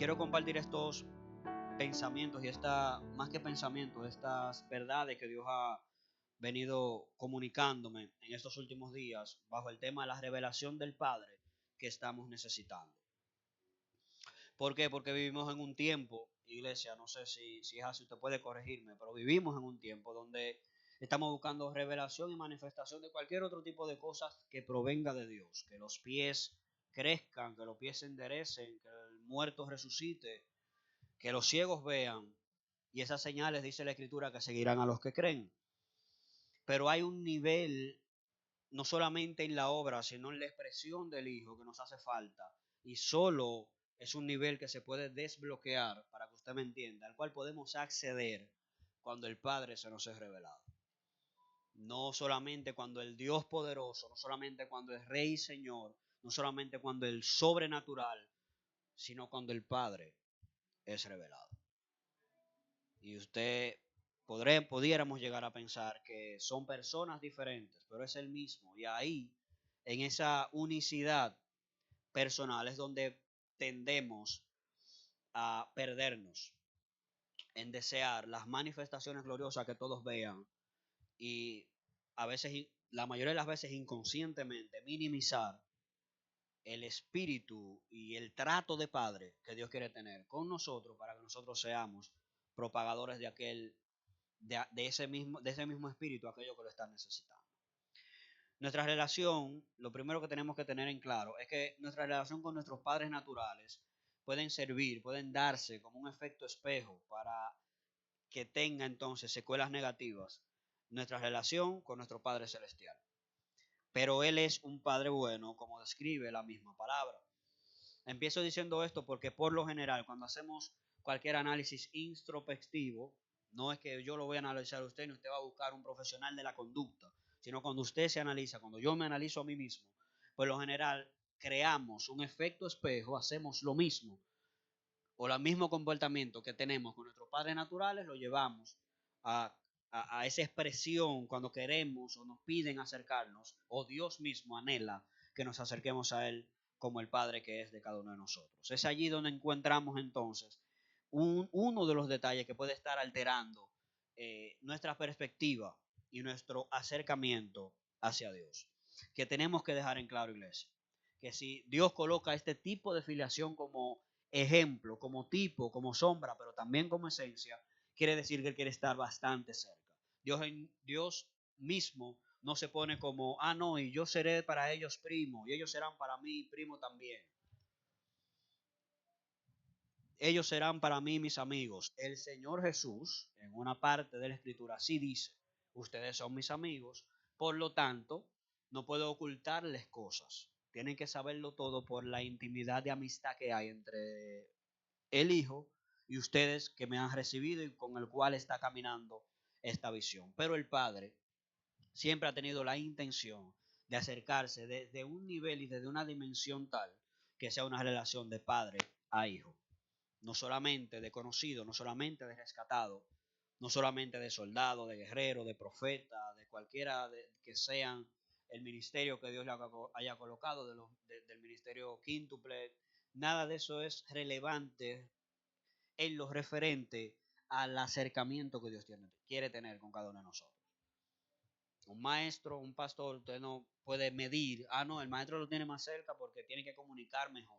quiero compartir estos pensamientos y más que pensamientos, estas verdades que Dios ha venido comunicándome en estos últimos días bajo el tema de la revelación del Padre que estamos necesitando. ¿Por qué? Porque vivimos en un tiempo, iglesia, no sé si es así, usted puede corregirme, pero vivimos en un tiempo donde estamos buscando revelación y manifestación de cualquier otro tipo de cosas que provenga de Dios, que los pies crezcan, que los pies se enderecen, que el muerto resucite, que los ciegos vean, y esas señales, dice la Escritura, que seguirán a los que creen. Pero hay un nivel, no solamente en la obra, sino en la expresión del Hijo que nos hace falta. Y solo es un nivel que se puede desbloquear, para que usted me entienda, al cual podemos acceder cuando el Padre se nos es revelado. No solamente cuando el Dios poderoso, no solamente cuando el Rey y Señor, no solamente cuando el sobrenatural, sino cuando el Padre es revelado. Y pudiéramos llegar a pensar que son personas diferentes, pero es el mismo. Y ahí, en esa unicidad personal, es donde tendemos a perdernos en desear las manifestaciones gloriosas que todos vean y a veces, la mayoría de las veces inconscientemente, minimizar el espíritu y el trato de Padre que Dios quiere tener con nosotros para que nosotros seamos propagadores de ese mismo espíritu, aquello que lo están necesitando. Nuestra relación, lo primero que tenemos que tener en claro es que nuestra relación con nuestros padres naturales pueden darse como un efecto espejo para que tenga entonces secuelas negativas nuestra relación con nuestro Padre Celestial. Pero Él es un Padre bueno, como describe la misma palabra. Empiezo diciendo esto porque por lo general cuando hacemos cualquier análisis introspectivo, no es que yo lo voy a analizar a usted ni usted va a buscar un profesional de la conducta, sino cuando usted se analiza, cuando yo me analizo a mí mismo, por lo general creamos un efecto espejo, hacemos lo mismo o el mismo comportamiento que tenemos con nuestros padres naturales, lo llevamos a esa expresión cuando queremos o nos piden acercarnos, o Dios mismo anhela que nos acerquemos a Él como el Padre que es de cada uno de nosotros. Es allí donde encontramos entonces uno de los detalles que puede estar alterando nuestra perspectiva y nuestro acercamiento hacia Dios. Que tenemos que dejar en claro, iglesia, que si Dios coloca este tipo de filiación como ejemplo, como tipo, como sombra, pero también como esencia, quiere decir que Él quiere estar bastante cerca. Dios mismo no se pone como, no, y yo seré para ellos primo, y ellos serán para mí primo también. Ellos serán para mí mis amigos. El Señor Jesús, en una parte de la Escritura, sí dice, ustedes son mis amigos, por lo tanto, no puedo ocultarles cosas. Tienen que saberlo todo por la intimidad de amistad que hay entre el Hijo y ustedes que me han recibido y con el cual está caminando esta visión. Pero el Padre siempre ha tenido la intención de acercarse desde un nivel y desde una dimensión tal que sea una relación de padre a hijo. No solamente de conocido, no solamente de rescatado, no solamente de soldado, de guerrero, de profeta, de cualquiera que sean el ministerio que Dios le haya colocado, del ministerio quíntuple. Nada de eso es relevante en lo referente al acercamiento que Dios quiere tener con cada uno de nosotros. Un maestro, un pastor, usted no puede medir, no, el maestro lo tiene más cerca porque tiene que comunicar mejor.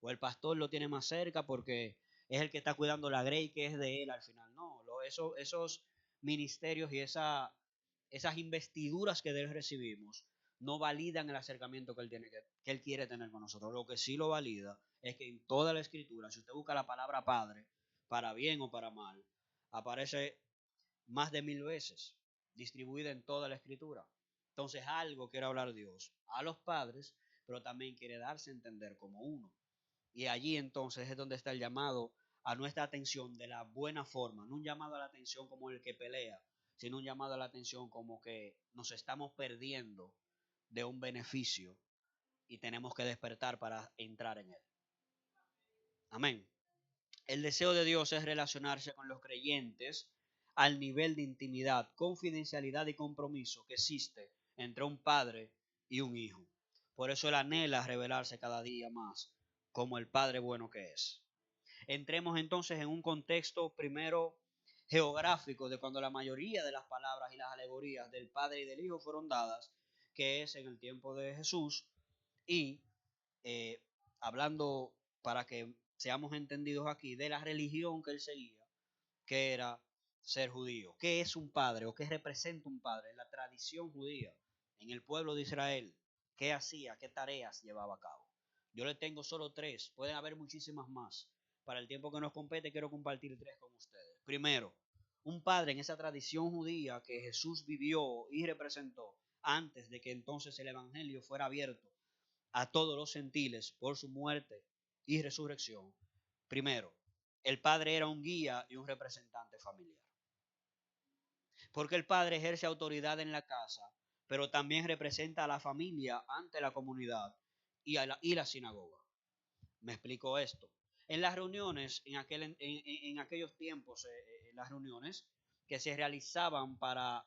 O el pastor lo tiene más cerca porque es el que está cuidando la grey que es de él al final. No, esos ministerios y esas investiduras que de él recibimos no validan el acercamiento que él quiere tener con nosotros. Lo que sí lo valida es que en toda la escritura, si usted busca la palabra padre, para bien o para mal, aparece más de 1000 veces, distribuida en toda la escritura. Entonces algo quiere hablar Dios a los padres, pero también quiere darse a entender como uno. Y allí entonces es donde está el llamado a nuestra atención de la buena forma, no un llamado a la atención como el que pelea, sino un llamado a la atención como que nos estamos perdiendo de un beneficio y tenemos que despertar para entrar en él. Amén. El deseo de Dios es relacionarse con los creyentes al nivel de intimidad, confidencialidad y compromiso que existe entre un padre y un hijo. Por eso Él anhela revelarse cada día más como el Padre bueno que es. entremos entonces en un contexto primero geográfico de cuando la mayoría de las palabras y las alegorías del Padre y del Hijo fueron dadas, que es en el tiempo de Jesús, y hablando para que seamos entendidos aquí de la religión que él seguía, que era ser judío. ¿Qué es un padre o qué representa un padre? La tradición judía en el pueblo de Israel. ¿Qué hacía? ¿Qué tareas llevaba a cabo? Yo le tengo solo tres, pueden haber muchísimas más. Para el tiempo que nos compete quiero compartir tres con ustedes. Primero, un padre en esa tradición judía que Jesús vivió y representó antes de que entonces el evangelio fuera abierto a todos los gentiles por su muerte y resurrección. Primero, el padre era un guía y un representante familiar. Porque el padre ejerce autoridad en la casa, pero también representa a la familia ante la comunidad y la sinagoga. Me explico esto. En las reuniones, en aquellos tiempos, las reuniones que se realizaban para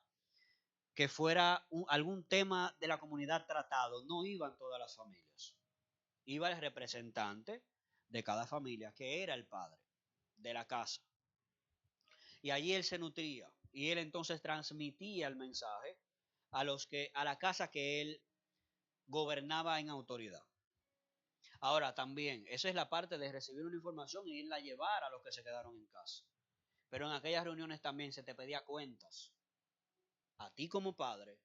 que fuera algún tema de la comunidad tratado, no iban todas las familias. Iba el representante de cada familia, que era el padre de la casa. Y allí él se nutría y él entonces transmitía el mensaje a la casa que él gobernaba en autoridad. Ahora también, esa es la parte de recibir una información y irla a llevar a los que se quedaron en casa. Pero en aquellas reuniones también se te pedía cuentas a ti como padre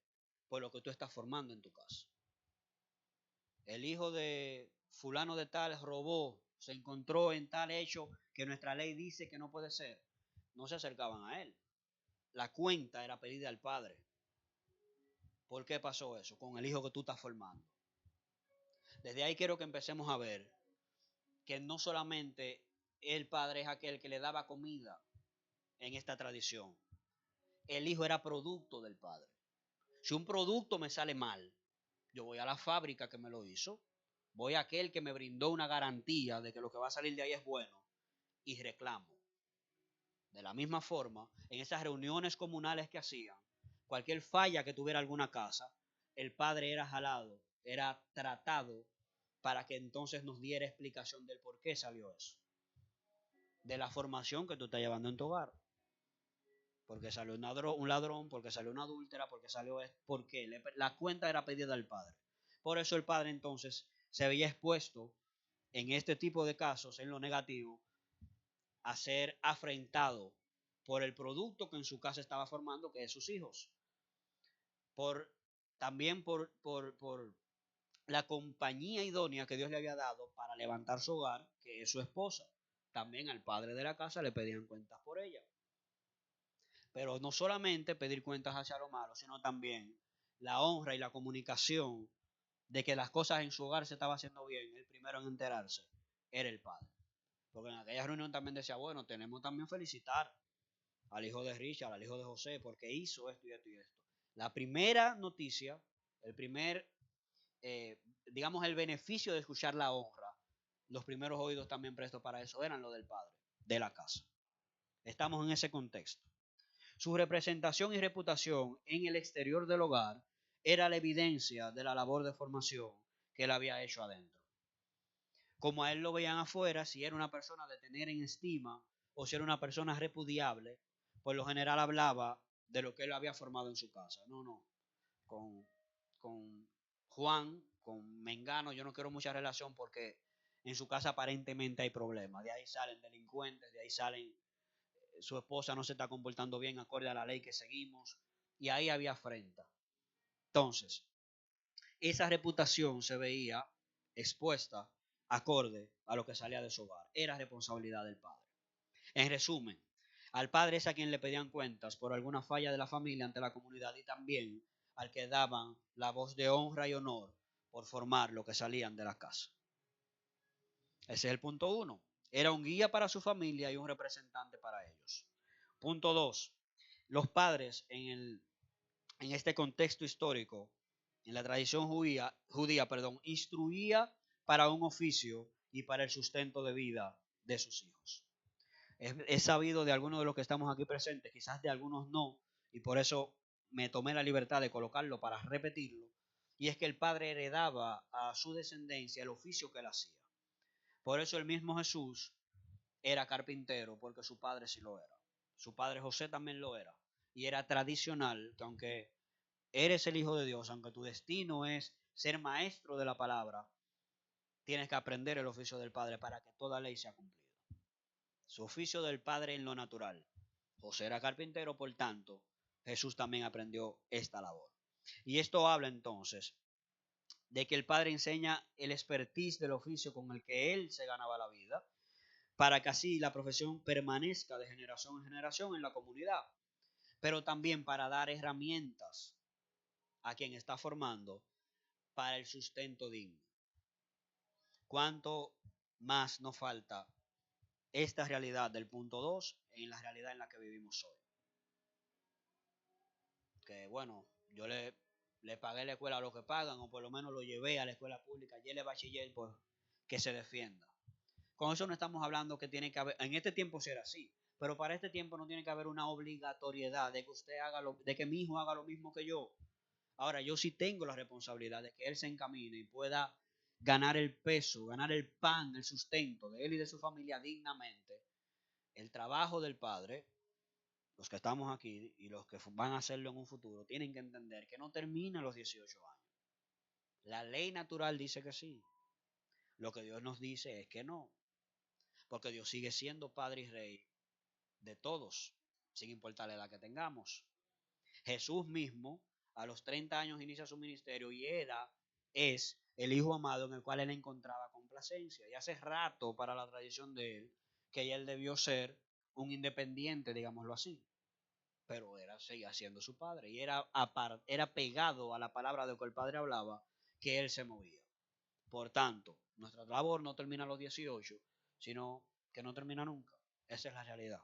por lo que tú estás formando en tu casa. El hijo de fulano de tal robó, se encontró en tal hecho que nuestra ley dice que no puede ser. No se acercaban a él. La cuenta era pedida al padre. ¿Por qué pasó eso? Con el hijo que tú estás formando. Desde ahí quiero que empecemos a ver que no solamente el padre es aquel que le daba comida en esta tradición. El hijo era producto del padre. Si un producto me sale mal, yo voy a la fábrica que me lo hizo, voy a aquel que me brindó una garantía de que lo que va a salir de ahí es bueno y reclamo. De la misma forma, en esas reuniones comunales que hacían, cualquier falla que tuviera alguna casa, el padre era jalado, era tratado para que entonces nos diera explicación del por qué salió eso. De la formación que tú estás llevando en tu hogar. Porque salió un ladrón, porque salió una adúltera, porque salió esto. ¿Por qué? La cuenta era pedida al padre. Por eso el padre entonces se veía expuesto en este tipo de casos, en lo negativo, a ser afrentado por el producto que en su casa estaba formando, que es sus hijos. También por la compañía idónea que Dios le había dado para levantar su hogar, que es su esposa. También al padre de la casa le pedían cuentas por ella. Pero no solamente pedir cuentas hacia lo malo, sino también la honra y la comunicación de que las cosas en su hogar se estaban haciendo bien. El primero en enterarse era el padre. Porque en aquella reunión también decía, bueno, tenemos también felicitar al hijo de Richard, al hijo de José, porque hizo esto y esto y esto. La primera noticia, el primer, digamos, el beneficio de escuchar la honra, los primeros oídos también prestos para eso eran los del padre, de la casa. Estamos en ese contexto. Su representación y reputación en el exterior del hogar era la evidencia de la labor de formación que él había hecho adentro. Como a él lo veían afuera, si era una persona de tener en estima o si era una persona repudiable, por lo general hablaba de lo que él había formado en su casa. No, con Juan, con Mengano, yo no quiero mucha relación porque en su casa aparentemente hay problemas. De ahí salen delincuentes, de ahí salen, su esposa no se está comportando bien acorde a la ley que seguimos, y ahí había afrenta. Entonces, esa reputación se veía expuesta acorde a lo que salía de su hogar. Era responsabilidad del padre. En resumen, al padre es a quien le pedían cuentas por alguna falla de la familia ante la comunidad y también al que daban la voz de honra y honor por formar lo que salían de la casa. Ese es el punto 1. Era un guía para su familia y un representante para ellos. Punto 2. Los padres en este contexto histórico, en la tradición judía, instruía para un oficio y para el sustento de vida de sus hijos. Es sabido de algunos de los que estamos aquí presentes, quizás de algunos no, y por eso me tomé la libertad de colocarlo para repetirlo, y es que el padre heredaba a su descendencia el oficio que él hacía. Por eso el mismo Jesús era carpintero porque su padre sí lo era. Su padre José también lo era. Y era tradicional que aunque eres el hijo de Dios, aunque tu destino es ser maestro de la palabra, tienes que aprender el oficio del Padre para que toda ley sea cumplida. Su oficio del Padre en lo natural. José era carpintero, por tanto, Jesús también aprendió esta labor. Y esto habla entonces de que el Padre enseña el expertise del oficio con el que él se ganaba la vida, para que así la profesión permanezca de generación en generación en la comunidad, pero también para dar herramientas a quien está formando para el sustento digno. ¿Cuánto más nos falta esta realidad del punto 2 en la realidad en la que vivimos hoy? Que bueno, yo le pagué la escuela lo que pagan, o por lo menos lo llevé a la escuela pública, y el bachiller, pues que se defienda. Con eso no estamos hablando que tiene que haber, en este tiempo será así, pero para este tiempo no tiene que haber una obligatoriedad de que usted haga de que mi hijo haga lo mismo que yo. Ahora, yo sí tengo la responsabilidad de que él se encamine y pueda ganar el peso, ganar el pan, el sustento de él y de su familia dignamente. El trabajo del padre, los que estamos aquí y los que van a hacerlo en un futuro, tienen que entender que no termina a los 18 años. La ley natural dice que sí. Lo que Dios nos dice es que no. Porque Dios sigue siendo Padre y Rey de todos, sin importar la edad que tengamos. Jesús mismo, a los 30 años, inicia su ministerio y es el Hijo amado en el cual él encontraba complacencia. Y hace rato, para la tradición de él, que él debió ser un independiente, digámoslo así. Pero seguía siendo su padre y era pegado a la palabra de lo que el padre hablaba, que él se movía. Por tanto, nuestra labor no termina a los 18, sino que no termina nunca. Esa es la realidad.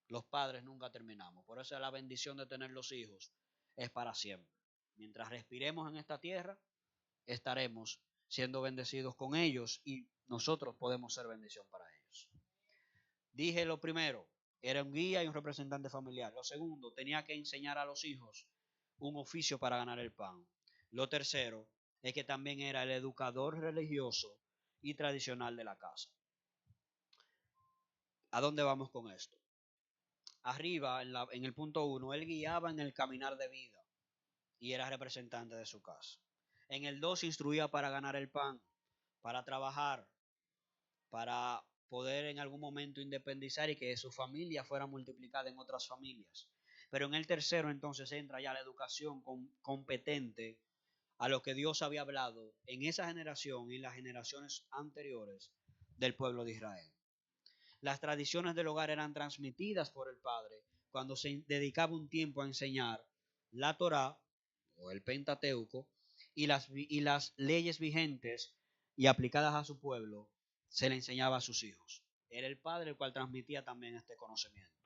Los padres nunca terminamos. Por eso la bendición de tener los hijos es para siempre. Mientras respiremos en esta tierra, estaremos siendo bendecidos con ellos y nosotros podemos ser bendición para ellos. Dije lo primero, era un guía y un representante familiar. Lo segundo, tenía que enseñar a los hijos un oficio para ganar el pan. Lo tercero es que también era el educador religioso y tradicional de la casa. ¿A dónde vamos con esto? Arriba, en el punto 1, él guiaba en el caminar de vida y era representante de su casa. En el 2, instruía para ganar el pan, para trabajar, para poder en algún momento independizar y que su familia fuera multiplicada en otras familias. Pero en el tercero entonces entra ya la educación competente a lo que Dios había hablado en esa generación y las generaciones anteriores del pueblo de Israel. Las tradiciones del hogar eran transmitidas por el padre cuando se dedicaba un tiempo a enseñar la Torá o el Pentateuco y las leyes vigentes y aplicadas a su pueblo se le enseñaba a sus hijos. Era el padre el cual transmitía también este conocimiento.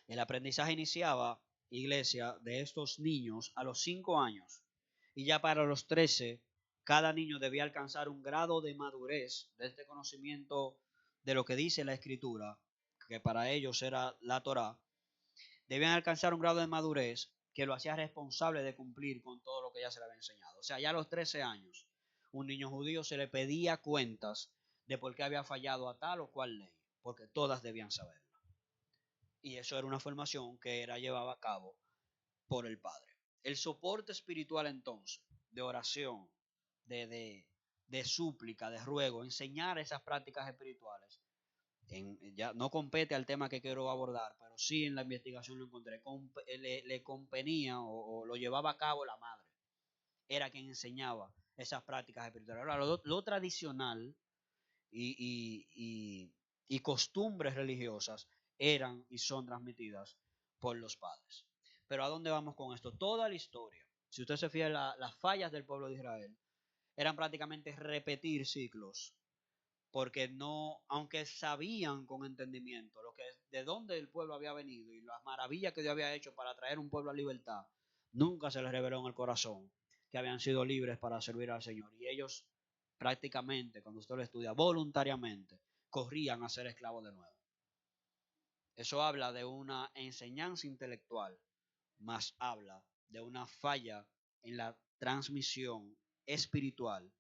El aprendizaje iniciaba, iglesia, de estos niños a los 5 años y ya para los 13 cada niño debía alcanzar un grado de madurez de este conocimiento de lo que dice la escritura, que para ellos era la Torá. Debían alcanzar un grado de madurez que lo hacía responsable de cumplir con todo lo que ya se le había enseñado. O sea, ya a los 13 años, un niño judío se le pedía cuentas de por qué había fallado a tal o cual ley, porque todas debían saberlo. Y eso era una formación que era llevada a cabo por el Padre. El soporte espiritual entonces, de oración, de súplica, de ruego, enseñar esas prácticas espirituales, ya no compete al tema que quiero abordar, pero sí en la investigación lo encontré, le convenía o lo llevaba a cabo la madre, era quien enseñaba esas prácticas espirituales. Ahora, lo tradicional y costumbres religiosas eran y son transmitidas por los padres. Pero ¿a dónde vamos con esto? Toda la historia, si usted se fija, las fallas del pueblo de Israel eran prácticamente repetir ciclos, porque no, aunque sabían con entendimiento de dónde el pueblo había venido y las maravillas que Dios había hecho para traer un pueblo a libertad, nunca se les reveló en el corazón que habían sido libres para servir al Señor. Y ellos prácticamente, cuando usted lo estudia, voluntariamente, corrían a ser esclavos de nuevo. Eso habla de una enseñanza intelectual, más habla de una falla en la transmisión espiritual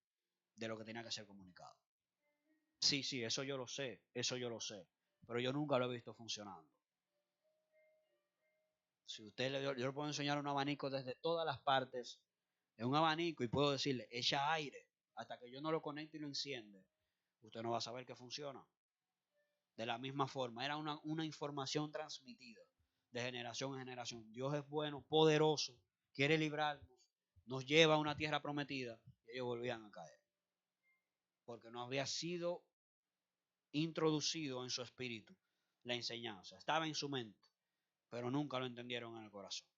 de lo que tenía que ser comunicado. Sí, sí, eso yo lo sé, pero yo nunca lo he visto funcionando. Si usted yo le puedo enseñar un abanico desde todas las partes, es un abanico y puedo decirle, echa aire, hasta que yo no lo conecte y lo enciende, usted no va a saber que funciona. De la misma forma, era una información transmitida de generación en generación. Dios es bueno, poderoso, quiere librarnos, nos lleva a una tierra prometida y ellos volvían a caer. Porque no había sido introducido en su espíritu la enseñanza. Estaba en su mente, pero nunca lo entendieron en el corazón.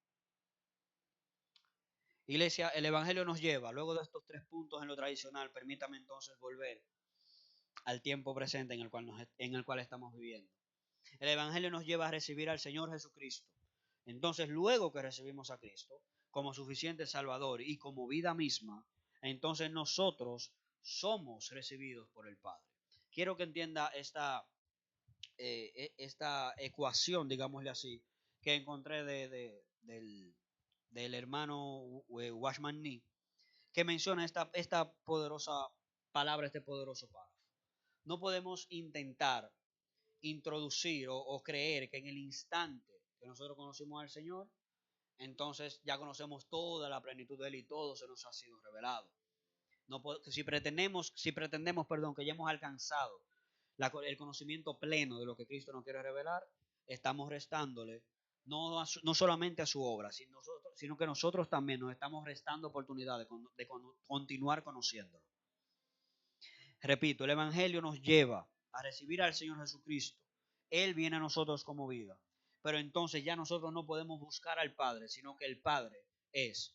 Iglesia, el Evangelio nos lleva, luego de estos 3 puntos en lo tradicional, permítame entonces volver al tiempo presente en el cual estamos viviendo. El Evangelio nos lleva a recibir al Señor Jesucristo. Entonces, luego que recibimos a Cristo como suficiente Salvador y como vida misma, entonces nosotros somos recibidos por el Padre. Quiero que entienda esta ecuación, digámosle así, que encontré del hermano Watchman Nee, que menciona esta poderosa palabra, este poderoso párrafo. No podemos intentar introducir o creer que en el instante que nosotros conocimos al Señor, entonces ya conocemos toda la plenitud de Él y todo se nos ha sido revelado. No, si pretendemos, que ya hemos alcanzado el conocimiento pleno de lo que Cristo nos quiere revelar, estamos restándole no solamente a su obra, sino que nosotros también nos estamos restando oportunidad de continuar conociéndolo. Repito, el Evangelio nos lleva a recibir al Señor Jesucristo. Él viene a nosotros como vida. Pero entonces ya nosotros no podemos buscar al Padre, sino que el Padre es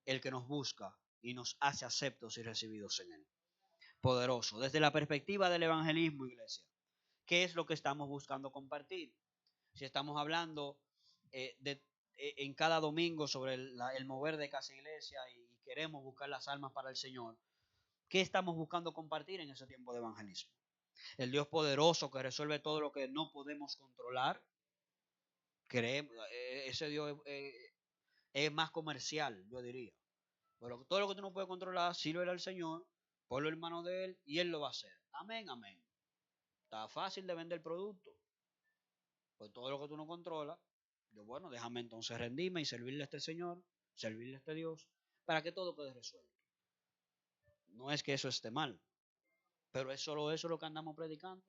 el que nos busca y nos hace aceptos y recibidos en Él. Poderoso. Desde la perspectiva del evangelismo, iglesia, ¿qué es lo que estamos buscando compartir? Si estamos hablando en cada domingo sobre el mover de casa iglesia y queremos buscar las almas para el Señor, ¿qué estamos buscando compartir en ese tiempo de evangelismo? El Dios poderoso que resuelve todo lo que no podemos controlar. Ese Dios es más comercial, yo diría. Pero todo lo que tú no puedes controlar, sírvele al Señor, ponlo en manos de Él y Él lo va a hacer. Amén, amén. Está fácil de vender el producto. Pues todo lo que tú no controlas, yo, bueno, déjame entonces rendirme y servirle a este Señor, servirle a este Dios, para que todo quede resuelto. No es que eso esté mal, pero es solo eso lo que andamos predicando.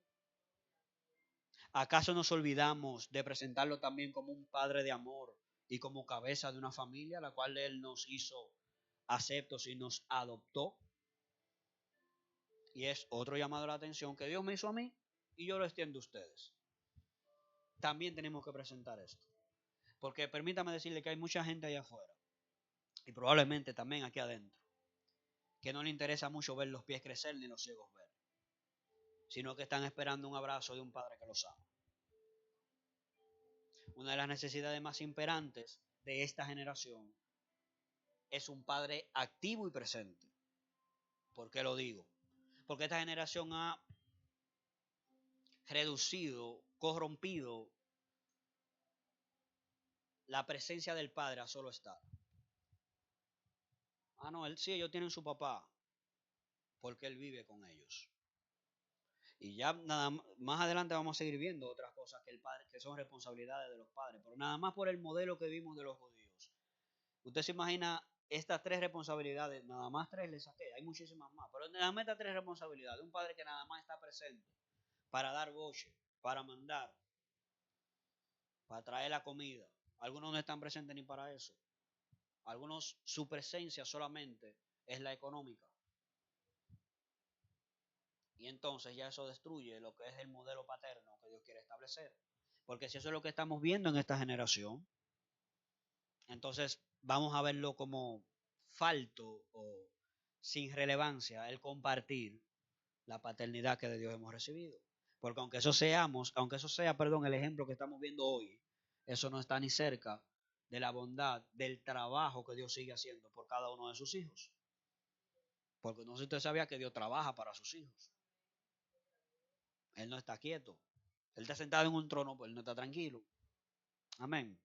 ¿Acaso nos olvidamos de presentarlo también como un padre de amor y como cabeza de una familia, la cual Él nos hizo aceptos y nos adoptó? Y es otro llamado a la atención que Dios me hizo a mí y yo lo extiendo a ustedes. También tenemos que presentar esto. Porque permítame decirle que hay mucha gente allá afuera y probablemente también aquí adentro que no le interesa mucho ver los pies crecer ni los ciegos ver, sino que están esperando un abrazo de un padre que los ama. Una de las necesidades más imperantes de esta generación es un padre activo y presente. ¿Por qué lo digo? Porque esta generación ha reducido, corrompido la presencia del padre a solo estar. Ah, no, sí, ellos tienen su papá, porque él vive con ellos. Y ya nada más adelante vamos a seguir viendo otras cosas que son responsabilidades de los padres, pero nada más por el modelo que vimos de los judíos. Usted se imagina estas 3 responsabilidades, nada más 3 le saqué, hay muchísimas más, pero nada más estas 3 responsabilidades, un padre que nada más está presente para dar boche, para mandar, para traer la comida. Algunos no están presentes ni para eso. Algunos su presencia solamente es la económica. Y entonces ya eso destruye lo que es el modelo paterno que Dios quiere establecer. Porque si eso es lo que estamos viendo en esta generación, entonces vamos a verlo como falto o sin relevancia el compartir la paternidad que de Dios hemos recibido. Porque aunque eso sea, el ejemplo que estamos viendo hoy, eso no está ni cerca de la bondad, del trabajo que Dios sigue haciendo por cada uno de sus hijos. Porque no sé si usted sabía que Dios trabaja para sus hijos. Él no está quieto. Él está sentado en un trono, pues él no está tranquilo. Amén.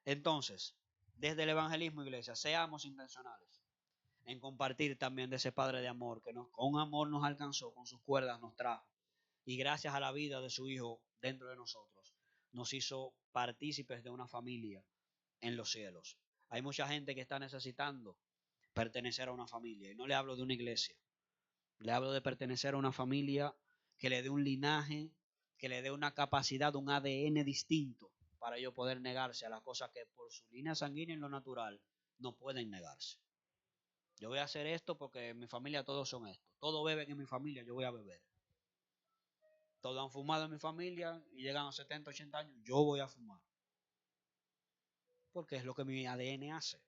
Entonces, desde el evangelismo, iglesia, seamos intencionales. en compartir también de ese Padre de amor que con amor nos alcanzó, con sus cuerdas nos trajo. Y gracias a la vida de su Hijo dentro de nosotros, nos hizo partícipes de una familia en los cielos. Hay mucha gente que está necesitando pertenecer a una familia. Y no le hablo de una iglesia. Le hablo de pertenecer a una familia que le dé un linaje, que le dé una capacidad, un ADN distinto para ellos poder negarse a las cosas que por su línea sanguínea en lo natural no pueden negarse. Yo voy a hacer esto porque en mi familia todos son esto. Todos beben en mi familia, yo voy a beber. Todos han fumado en mi familia y llegan a 70, 80 años, yo voy a fumar. Porque es lo que mi ADN hace.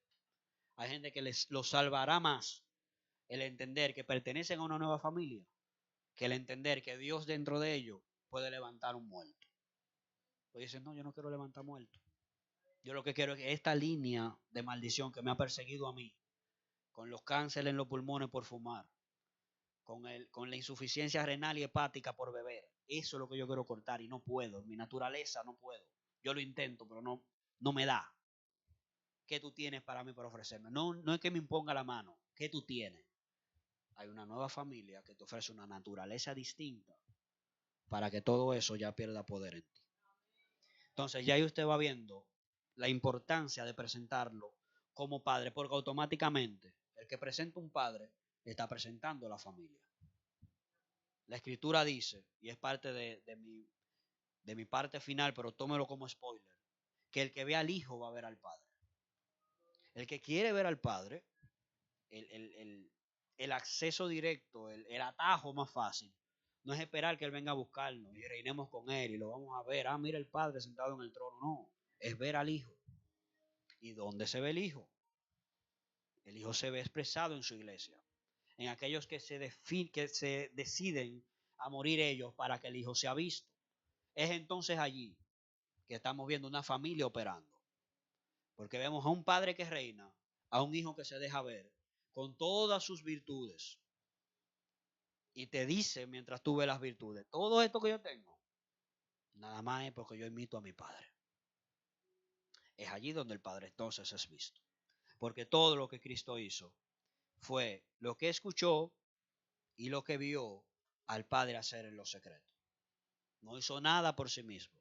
Hay gente que los salvará más el entender que pertenecen a una nueva familia que el entender que Dios dentro de ellos puede levantar un muerto. Pues dicen, no, yo no quiero levantar muerto. Yo lo que quiero es que esta línea de maldición que me ha perseguido a mí, con los cánceres en los pulmones por fumar, con la insuficiencia renal y hepática por beber, eso es lo que yo quiero cortar y no puedo. En mi naturaleza no puedo. Yo lo intento, pero no me da. ¿Qué tú tienes para mí para ofrecerme? No es que me imponga la mano. ¿Qué tú tienes? Hay una nueva familia que te ofrece una naturaleza distinta para que todo eso ya pierda poder en ti. Entonces ya ahí usted va viendo la importancia de presentarlo como padre, porque automáticamente el que presenta un padre está presentando a la familia. La escritura dice, y es parte de mi parte final, pero tómelo como spoiler, que el que ve al hijo va a ver al padre. El que quiere ver al padre, el acceso directo, el atajo más fácil, no es esperar que él venga a buscarnos y reinemos con él y lo vamos a ver. Ah, mira el padre sentado en el trono. No, es ver al hijo. ¿Y dónde se ve el hijo? El hijo se ve expresado en su iglesia, en aquellos que se deciden a morir ellos para que el hijo sea visto. Es entonces allí que estamos viendo una familia operando, porque vemos a un padre que reina, a un hijo que se deja ver con todas sus virtudes y te dice mientras tú ves las virtudes, todo esto que yo tengo, nada más es porque yo imito a mi padre. Es allí donde el padre entonces es visto, porque todo lo que Cristo hizo fue lo que escuchó y lo que vio al Padre hacer en lo secreto. No hizo nada por sí mismo.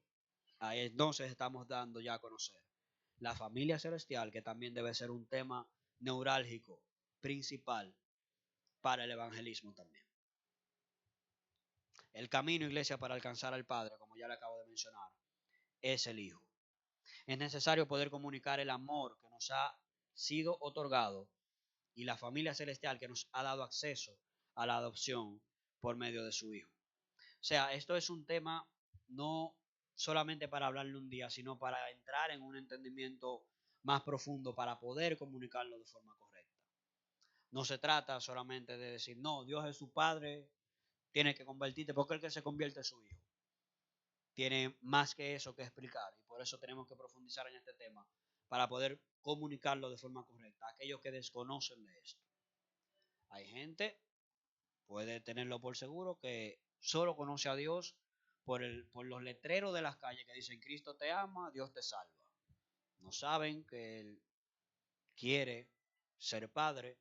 Ahí entonces estamos dando ya a conocer la familia celestial, que también debe ser un tema neurálgico, principal para el evangelismo también. El camino, iglesia, para alcanzar al Padre, como ya le acabo de mencionar, es el Hijo. Es necesario poder comunicar el amor que nos ha sido otorgado y la familia celestial que nos ha dado acceso a la adopción por medio de su Hijo. O sea, esto es un tema no solamente para hablarle un día, sino para entrar en un entendimiento más profundo para poder comunicarlo de forma correcta. No se trata solamente de decir, no, Dios es su Padre, tiene que convertirte, porque el que se convierte es su Hijo. Tiene más que eso que explicar y por eso tenemos que profundizar en este tema para poder comunicarlo de forma correcta a aquellos que desconocen de esto. Hay gente, puede tenerlo por seguro, que solo conoce a Dios por los letreros de las calles que dicen Cristo te ama, Dios te salva. No saben que Él quiere ser padre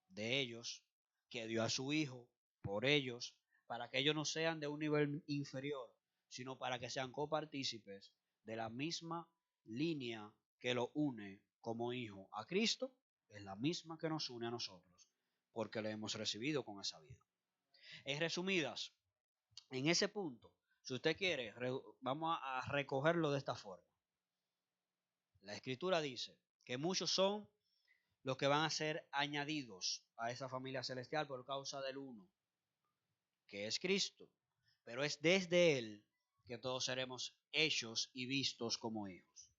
de ellos, que dio a su Hijo por ellos, para que ellos no sean de un nivel inferior, sino para que sean copartícipes de la misma línea que lo une como hijo a Cristo, es la misma que nos une a nosotros, porque le hemos recibido con esa vida. En resumidas, en ese punto, si usted quiere, vamos a recogerlo de esta forma. La escritura dice que muchos son los que van a ser añadidos a esa familia celestial por causa del uno, que es Cristo. Pero es desde Él que todos seremos hechos y vistos como hijos.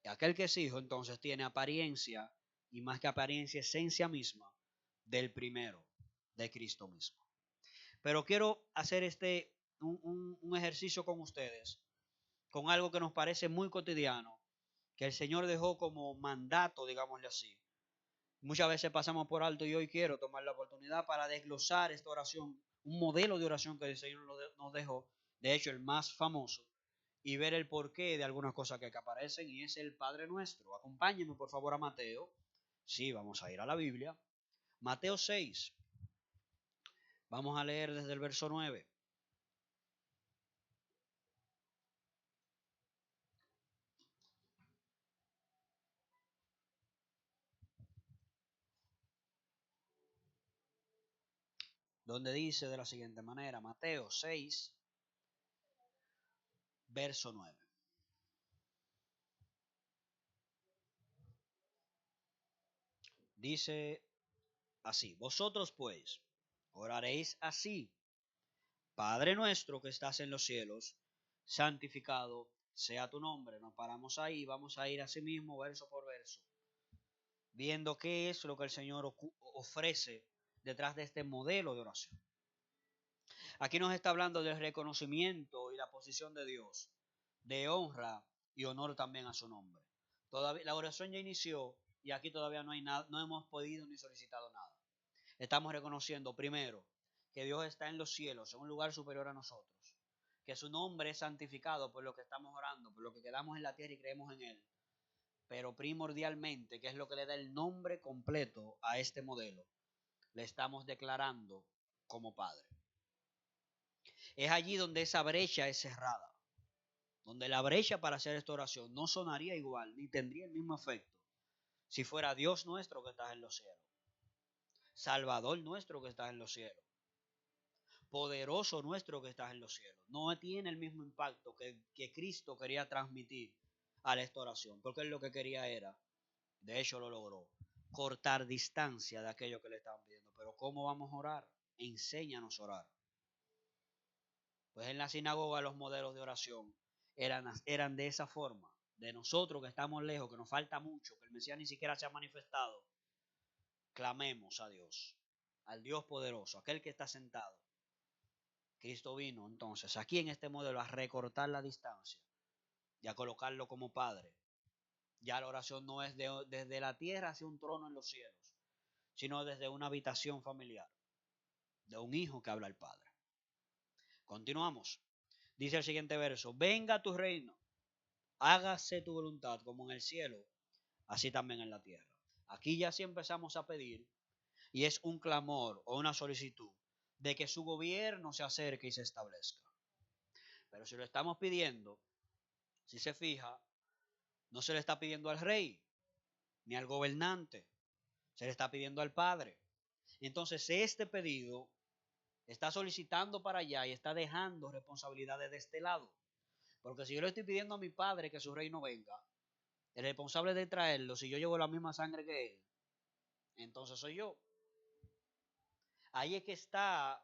Y aquel que es hijo entonces tiene apariencia, y más que apariencia, esencia misma del primero, de Cristo mismo. Pero quiero hacer un ejercicio con ustedes, con algo que nos parece muy cotidiano, que el Señor dejó como mandato, digámosle así. Muchas veces pasamos por alto y hoy quiero tomar la oportunidad para desglosar esta oración, un modelo de oración que el Señor nos dejó, de hecho el más famoso, y ver el porqué de algunas cosas que aparecen, y es el Padre Nuestro. Acompáñenme por favor a Mateo, Sí, vamos a ir a la Biblia. Mateo 6. Vamos a leer desde el verso 9. Donde dice de la siguiente manera, Mateo 6, verso 9. Dice así: vosotros pues oraréis así: Padre nuestro que estás en los cielos, santificado sea tu nombre. Nos paramos ahí, vamos a ir así mismo verso por verso, viendo qué es lo que el Señor ofrece detrás de este modelo de oración. Aquí nos está hablando del reconocimiento y la posición de Dios, de honra y honor también a su nombre. Todavía, la oración ya inició y aquí todavía no hay nada, no hemos podido ni solicitado nada. Estamos reconociendo primero que Dios está en los cielos, en un lugar superior a nosotros, que su nombre es santificado por lo que estamos orando, por lo que quedamos en la tierra y creemos en Él, pero primordialmente, que es lo que le da el nombre completo a este modelo, le estamos declarando como Padre. Es allí donde esa brecha es cerrada, donde la brecha para hacer esta oración no sonaría igual, ni tendría el mismo efecto, si fuera Dios nuestro que está en los cielos, Salvador nuestro que está en los cielos, poderoso nuestro que estás en los cielos. No tiene el mismo impacto que Cristo quería transmitir a esta oración, porque él lo que quería era, de hecho lo logró, cortar distancia de aquello que le estaban pidiendo. Pero ¿cómo vamos a orar? Enséñanos a orar. Pues en la sinagoga los modelos de oración eran de esa forma. De nosotros que estamos lejos, que nos falta mucho, que el Mesías ni siquiera se ha manifestado, clamemos a Dios, al Dios poderoso, aquel que está sentado. Cristo vino entonces aquí en este modelo a recortar la distancia y a colocarlo como Padre. Ya la oración no es desde la tierra hacia un trono en los cielos, sino desde una habitación familiar, de un hijo que habla al Padre. Continuamos. Dice el siguiente verso: venga tu reino, hágase tu voluntad como en el cielo, así también en la tierra. Aquí ya sí empezamos a pedir, y es un clamor o una solicitud de que su gobierno se acerque y se establezca. Pero si lo estamos pidiendo, si se fija, no se le está pidiendo al rey ni al gobernante, se le está pidiendo al Padre. Entonces este pedido está solicitando para allá y está dejando responsabilidades de este lado. Porque si yo le estoy pidiendo a mi Padre que su reino venga, el responsable de traerlo, si yo llevo la misma sangre que él, entonces soy yo. Ahí es que está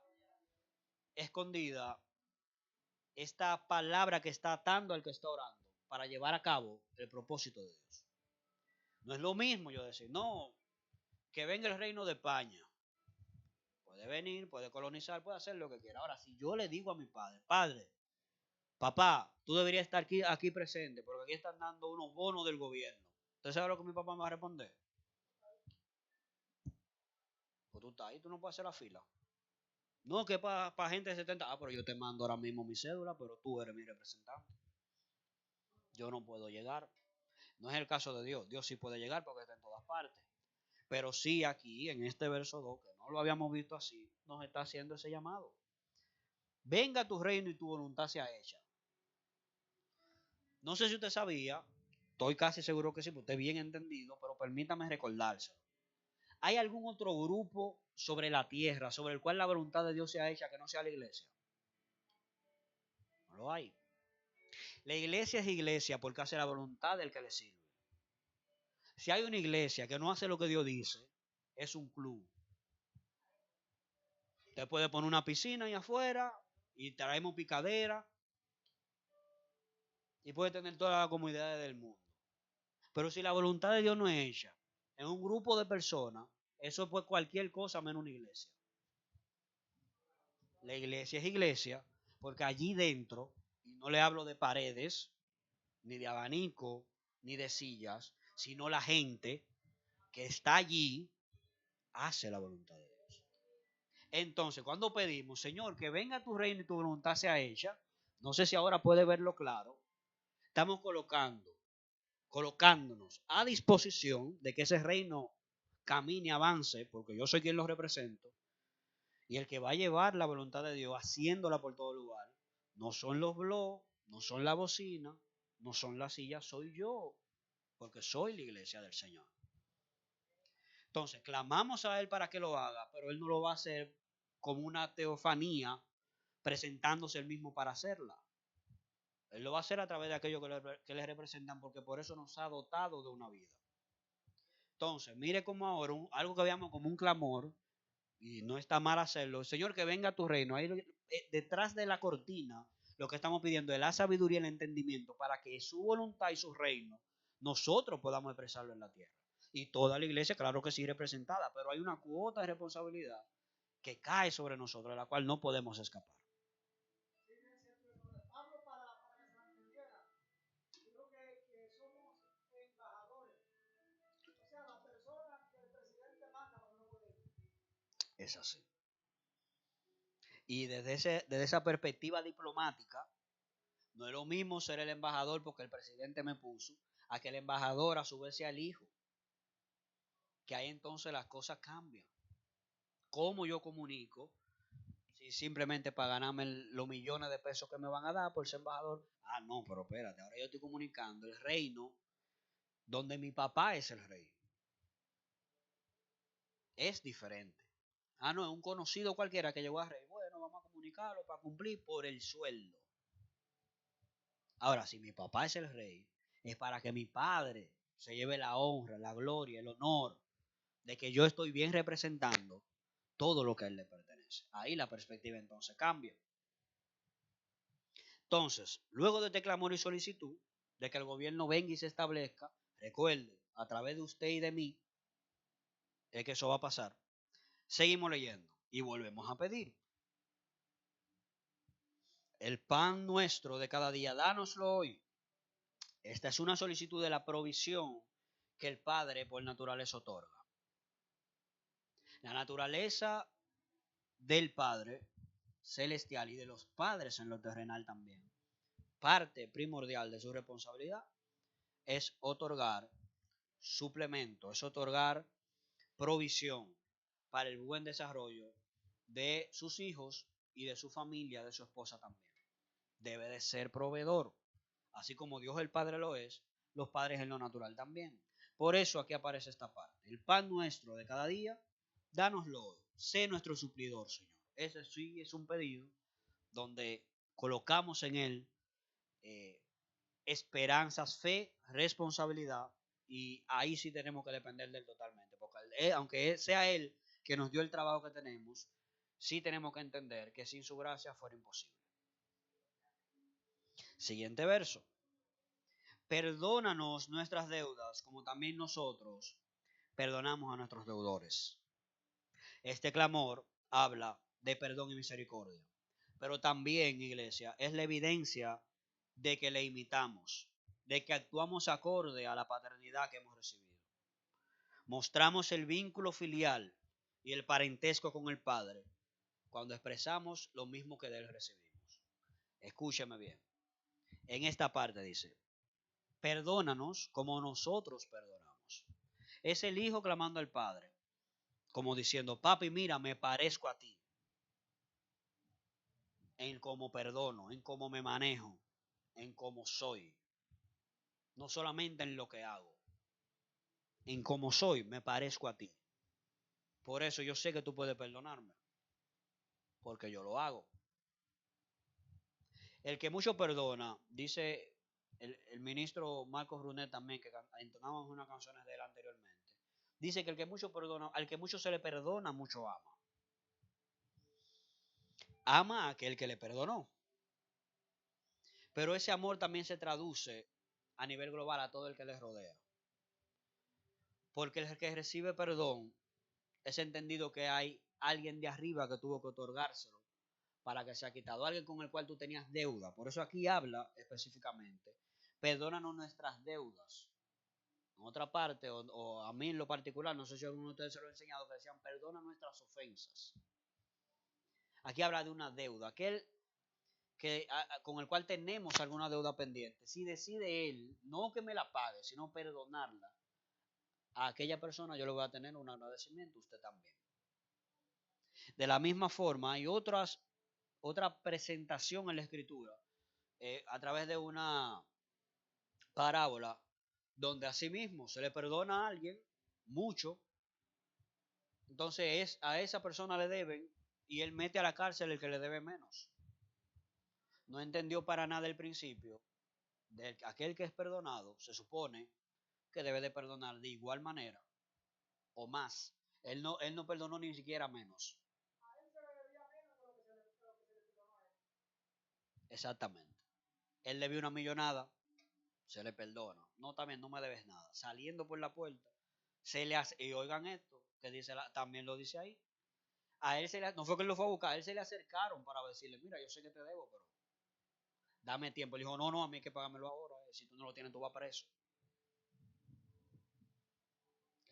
escondida esta palabra que está atando al que está orando para llevar a cabo el propósito de Dios. No es lo mismo yo decir, no, que venga el reino de España. Puede venir, puede colonizar, puede hacer lo que quiera. Ahora, si yo le digo a mi padre, padre, papá, tú deberías estar aquí presente, porque aquí están dando unos bonos del gobierno. ¿Usted sabe lo que mi papá me va a responder? Pues tú estás ahí, tú no puedes hacer la fila. No, que para gente de 70, pero yo te mando ahora mismo mi cédula, pero tú eres mi representante. Yo no puedo llegar. No es el caso de Dios. Dios sí puede llegar porque está en todas partes. Pero sí aquí, en este verso 2, que no lo habíamos visto así, nos está haciendo ese llamado. Venga tu reino y tu voluntad sea hecha. No sé si usted sabía, estoy casi seguro que sí, porque usted bien entendido, pero permítame recordárselo. ¿Hay algún otro grupo sobre la tierra sobre el cual la voluntad de Dios sea hecha que no sea la iglesia? No lo hay. La iglesia es iglesia porque hace la voluntad del que le sirve. Si hay una iglesia que no hace lo que Dios dice, es un club. Usted puede poner una piscina ahí afuera y traemos picadera y puede tener todas las comunidades del mundo. Pero si la voluntad de Dios no es hecha en un grupo de personas, eso es cualquier cosa menos una iglesia. La iglesia es iglesia porque allí dentro, y no le hablo de paredes, ni de abanico, ni de sillas, sino la gente que está allí hace la voluntad de Dios. Entonces, cuando pedimos, Señor, que venga tu reino y tu voluntad sea hecha, no sé si ahora puede verlo claro, estamos colocándonos a disposición de que ese reino camine, avance, porque yo soy quien los represento, y el que va a llevar la voluntad de Dios haciéndola por todo lugar, no son los blogs, no son la bocina, no son las sillas, soy yo, porque soy la iglesia del Señor. Entonces, clamamos a Él para que lo haga, pero Él no lo va a hacer como una teofanía, presentándose Él mismo para hacerla. Él lo va a hacer a través de aquellos que le representan, porque por eso nos ha dotado de una vida. Entonces, mire cómo ahora, algo que veamos como un clamor, y no está mal hacerlo, Señor, que venga a tu reino. Ahí detrás de la cortina, lo que estamos pidiendo es la sabiduría y el entendimiento para que su voluntad y su reino nosotros podamos expresarlo en la tierra. Y toda la iglesia, claro que sí, representada, pero hay una cuota de responsabilidad que cae sobre nosotros, de la cual no podemos escapar. Es así. Y desde esa perspectiva diplomática, no es lo mismo ser el embajador porque el presidente me puso, a que el embajador a su vez sea el hijo. Que ahí entonces las cosas cambian. ¿Cómo yo comunico? Si simplemente para ganarme los millones de pesos que me van a dar por ser embajador. Ah, no, pero espérate, ahora yo estoy comunicando el reino donde mi papá es el rey. Es diferente. Ah, no, es un conocido cualquiera que llegó a rey. Bueno, vamos a comunicarlo para cumplir por el sueldo. Ahora, si mi papá es el rey, es para que mi padre se lleve la honra, la gloria, el honor de que yo estoy bien representando todo lo que a él le pertenece. Ahí la perspectiva entonces cambia. Entonces, luego de este clamor y solicitud de que el gobierno venga y se establezca, recuerde, a través de usted y de mí, es que eso va a pasar. Seguimos leyendo y volvemos a pedir. El pan nuestro de cada día, dánoslo hoy. Esta es una solicitud de la provisión que el Padre por naturaleza otorga. La naturaleza del Padre celestial y de los padres en lo terrenal también. Parte primordial de su responsabilidad es otorgar suplemento, es otorgar provisión para el buen desarrollo de sus hijos y de su familia, de su esposa también. Debe de ser proveedor. Así como Dios el Padre lo es, los padres en lo natural también. Por eso aquí aparece esta parte. El pan nuestro de cada día, dánoslo hoy. Sé nuestro suplidor, Señor. Ese sí es un pedido donde colocamos en él esperanzas, fe, responsabilidad, y ahí sí tenemos que depender de él totalmente, porque aunque sea él que nos dio el trabajo que tenemos, sí tenemos que entender que sin su gracia fuera imposible. Siguiente verso. Perdónanos nuestras deudas, como también nosotros perdonamos a nuestros deudores. Este clamor habla de perdón y misericordia, pero también, iglesia, es la evidencia de que le imitamos, de que actuamos acorde a la paternidad que hemos recibido. Mostramos el vínculo filial y el parentesco con el Padre cuando expresamos lo mismo que de él recibimos. Escúcheme bien. En esta parte dice, perdónanos como nosotros perdonamos. Es el hijo clamando al Padre, como diciendo, papi, mira, me parezco a ti en cómo perdono, en cómo me manejo, en cómo soy. No solamente en lo que hago, en cómo soy, me parezco a ti. Por eso yo sé que tú puedes perdonarme, porque yo lo hago. El que mucho perdona, dice el ministro Marcos Brunet también, que entonábamos unas canciones de él anteriormente, dice que el que mucho perdona, al que mucho se le perdona, mucho ama. Ama a aquel que le perdonó. Pero ese amor también se traduce a nivel global a todo el que le rodea. Porque el que recibe perdón es entendido que hay alguien de arriba que tuvo que otorgárselo para que sea quitado, alguien con el cual tú tenías deuda. Por eso aquí habla específicamente, perdónanos nuestras deudas. En otra parte, o a mí en lo particular, no sé si alguno de ustedes se lo ha enseñado, que decían, perdona nuestras ofensas. Aquí habla de una deuda, aquel con el cual tenemos alguna deuda pendiente. Si decide él, no que me la pague, sino perdonarla, a aquella persona yo le voy a tener un agradecimiento, usted también. De la misma forma, hay otra presentación en la Escritura a través de una parábola donde asimismo se le perdona a alguien mucho, entonces a esa persona le deben y él mete a la cárcel el que le debe menos. No entendió para nada el principio de aquel que es perdonado, se supone que debe de perdonar de igual manera o más. Él no perdonó ni siquiera menos. Exactamente. Él le vio una millonada, se le perdona. No, también no me debes nada. Saliendo por la puerta, se le hace, y oigan esto, que dice también lo dice ahí. A él no fue que él lo fue a buscar, a él se le acercaron para decirle, mira, yo sé que te debo, pero dame tiempo. Él dijo, no, no, a mí hay que pagármelo ahora. Si tú no lo tienes, tú vas preso.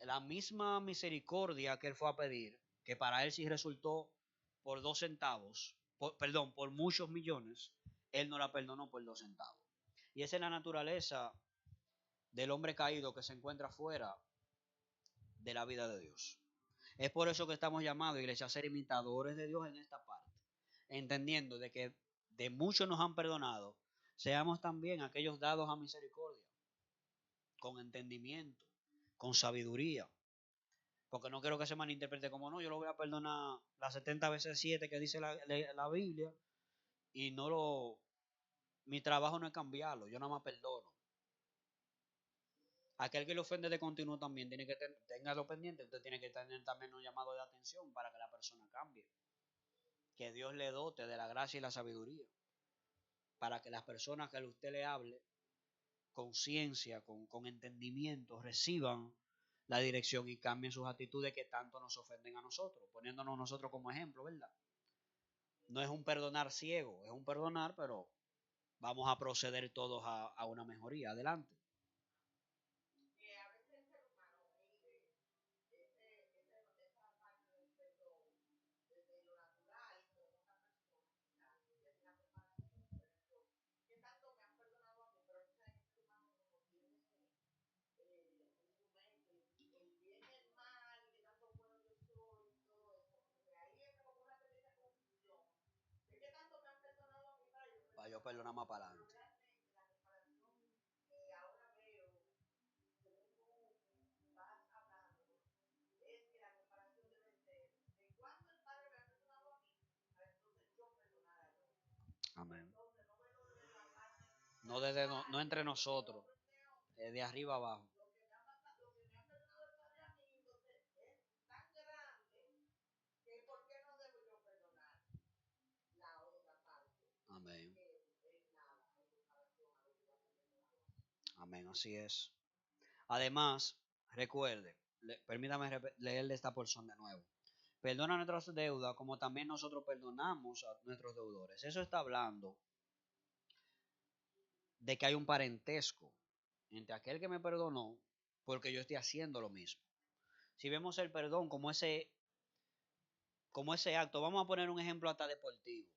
La misma misericordia que él fue a pedir, que para él sí resultó por 2 centavos, perdón, por muchos millones, él no la perdonó por 2 centavos. Y esa es la naturaleza del hombre caído que se encuentra fuera de la vida de Dios. Es por eso que estamos llamados, iglesia, a ser imitadores de Dios en esta parte, entendiendo de que de muchos nos han perdonado, seamos también aquellos dados a misericordia, con entendimiento, con sabiduría, porque no quiero que se malinterprete como no, yo lo voy a perdonar las 70 veces 7 que dice la Biblia y mi trabajo no es cambiarlo, yo nada más perdono. Aquel que le ofende de continuo también tiene que tenganlo pendiente, usted tiene que tener también un llamado de atención para que la persona cambie. Que Dios le dote de la gracia y la sabiduría para que las personas que usted le hable con ciencia, con entendimiento, reciban la dirección y cambien sus actitudes que tanto nos ofenden a nosotros, poniéndonos nosotros como ejemplo, ¿verdad? No es un perdonar ciego, es un perdonar, pero vamos a proceder todos a una mejoría. Adelante. Para yo perdonar más para adelante. Amén. No entre nosotros, de arriba abajo. Amén. Amén, así es. Además, recuerde, permítame leerle esta porción de nuevo. Perdona nuestras deudas como también nosotros perdonamos a nuestros deudores. Eso está hablando de que hay un parentesco entre aquel que me perdonó porque yo estoy haciendo lo mismo. Si vemos el perdón como ese acto, vamos a poner un ejemplo hasta deportivo.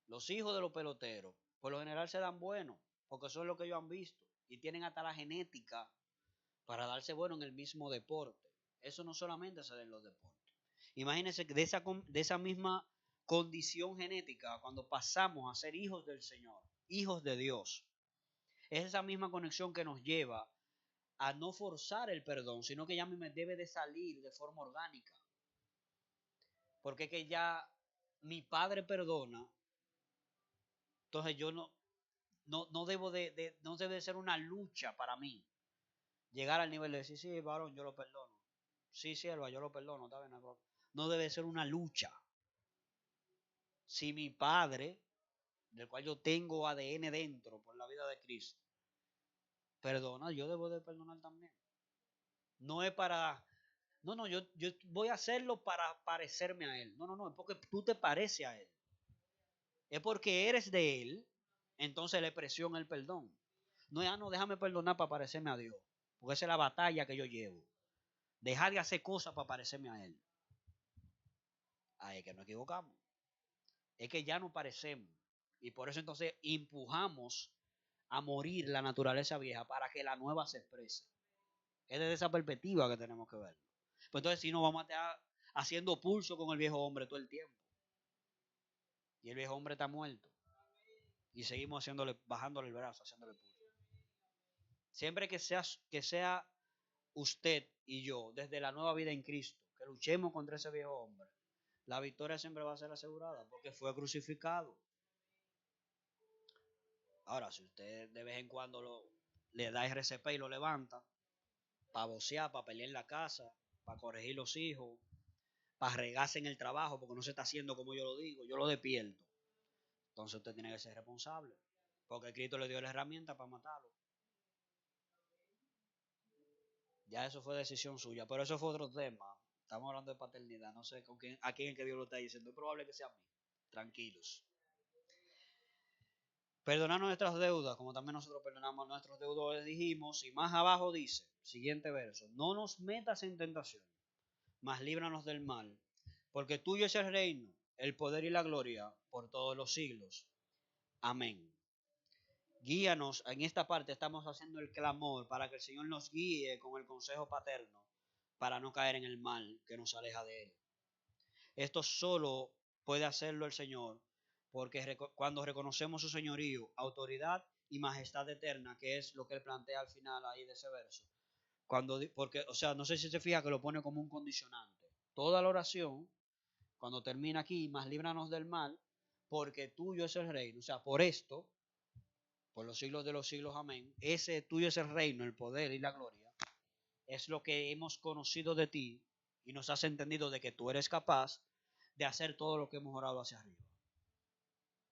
Los hijos de los peloteros, por lo general se dan buenos, porque eso es lo que ellos han visto, y tienen hasta la genética para darse bueno en el mismo deporte. Eso no solamente se da en los deportes. Imagínense que de esa misma condición genética, cuando pasamos a ser hijos del Señor, hijos de Dios, es esa misma conexión que nos lleva a no forzar el perdón, sino que ya me debe de salir de forma orgánica. Porque es que ya mi padre perdona, entonces yo no debe de ser una lucha para mí llegar al nivel de decir, sí, varón, yo lo perdono. Sí, sierva, yo lo perdono. No debe ser una lucha. Si mi padre, del cual yo tengo ADN dentro por la vida de Cristo, perdona, yo debo de perdonar también. No es para, no, yo voy a hacerlo para parecerme a Él. No, es porque tú te pareces a Él. Es porque eres de Él, entonces le presiona el perdón. No, ya no, déjame perdonar para parecerme a Dios. Porque esa es la batalla que yo llevo. Dejar de hacer cosas para parecerme a Él. Ahí es que nos equivocamos. Es que ya no parecemos. Y por eso entonces empujamos a morir la naturaleza vieja para que la nueva se exprese. Es desde esa perspectiva que tenemos que verlo. Pues entonces si no vamos a estar haciendo pulso con el viejo hombre todo el tiempo. Y el viejo hombre está muerto. Y seguimos bajándole el brazo, haciéndole pulso. Siempre que sea usted y yo, desde la nueva vida en Cristo, que luchemos contra ese viejo hombre, la victoria siempre va a ser asegurada, porque fue crucificado. Ahora, si usted de vez en cuando le da RCP y lo levanta, para vocear, para pelear en la casa, para corregir los hijos, para regarse en el trabajo, porque no se está haciendo como yo lo digo, yo lo despierto. Entonces usted tiene que ser responsable, porque Cristo le dio la herramienta para matarlo. Ya eso fue decisión suya, pero eso fue otro tema. Estamos hablando de paternidad, no sé a quién es que Dios lo está diciendo. Es probable que sea a mí. Tranquilos. Perdonar nuestras deudas, como también nosotros perdonamos a nuestros deudores, dijimos, y más abajo dice, siguiente verso, no nos metas en tentación, mas líbranos del mal, porque tuyo es el reino, el poder y la gloria por todos los siglos. Amén. Guíanos, en esta parte estamos haciendo el clamor para que el Señor nos guíe con el consejo paterno, para no caer en el mal que nos aleja de Él. Esto solo puede hacerlo el Señor, porque cuando reconocemos su señorío, autoridad y majestad eterna, que es lo que Él plantea al final ahí de ese verso, porque, o sea, no sé si se fija que lo pone como un condicionante. Toda la oración, cuando termina aquí, más líbranos del mal, porque tuyo es el reino. O sea, por esto, por los siglos de los siglos, amén. Ese tuyo es el reino, el poder y la gloria. Es lo que hemos conocido de ti y nos has entendido de que tú eres capaz de hacer todo lo que hemos orado hacia arriba.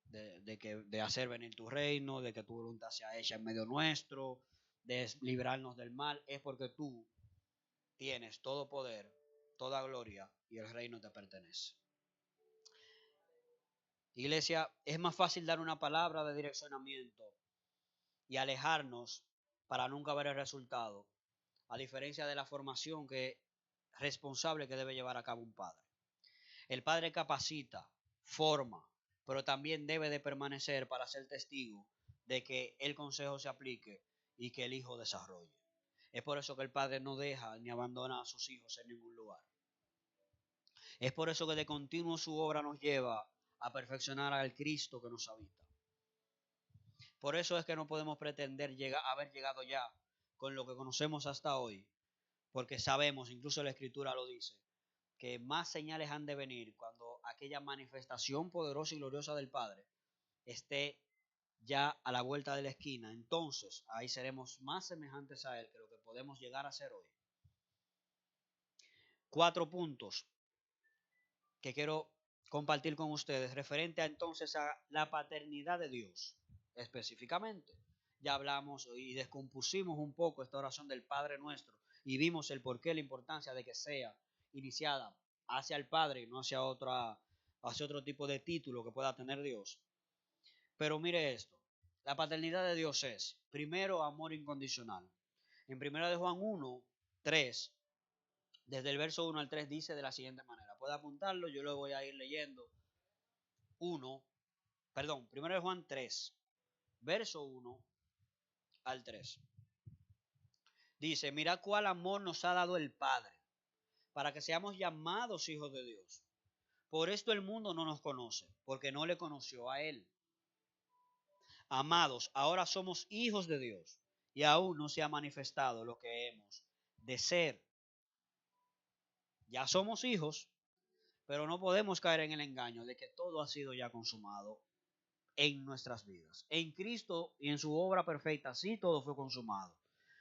De hacer venir tu reino, de que tu voluntad sea hecha en medio nuestro, de librarnos del mal, es porque tú tienes todo poder, toda gloria y el reino te pertenece. Iglesia, es más fácil dar una palabra de direccionamiento y alejarnos para nunca ver el resultado, a diferencia de la formación responsable que debe llevar a cabo un padre. El padre capacita, forma, pero también debe de permanecer para ser testigo de que el consejo se aplique y que el hijo desarrolle. Es por eso que el padre no deja ni abandona a sus hijos en ningún lugar. Es por eso que de continuo su obra nos lleva a perfeccionar al Cristo que nos habita. Por eso es que no podemos pretender haber llegado ya con lo que conocemos hasta hoy, porque sabemos, incluso la Escritura lo dice, que más señales han de venir cuando aquella manifestación poderosa y gloriosa del Padre esté ya a la vuelta de la esquina. Entonces ahí seremos más semejantes a Él que lo que podemos llegar a ser hoy. 4 puntos que quiero compartir con ustedes referente a entonces a la paternidad de Dios específicamente. Ya hablamos y descompusimos un poco esta oración del Padre Nuestro y vimos el porqué, la importancia de que sea iniciada hacia el Padre y no hacia otro tipo de título que pueda tener Dios. Pero mire esto, la paternidad de Dios es, primero, amor incondicional. En 1 de Juan 1, 3, desde el verso 1 al 3 dice de la siguiente manera. Puede apuntarlo, yo lo voy a ir leyendo. 1 de Juan 3, verso 1 al 3. Dice, mira cuál amor nos ha dado el Padre, para que seamos llamados hijos de Dios. Por esto el mundo no nos conoce, porque no le conoció a Él. Amados, ahora somos hijos de Dios, y aún no se ha manifestado lo que hemos de ser. Ya somos hijos, pero no podemos caer en el engaño de que todo ha sido ya consumado en nuestras vidas. En Cristo y en su obra perfecta, sí, todo fue consumado.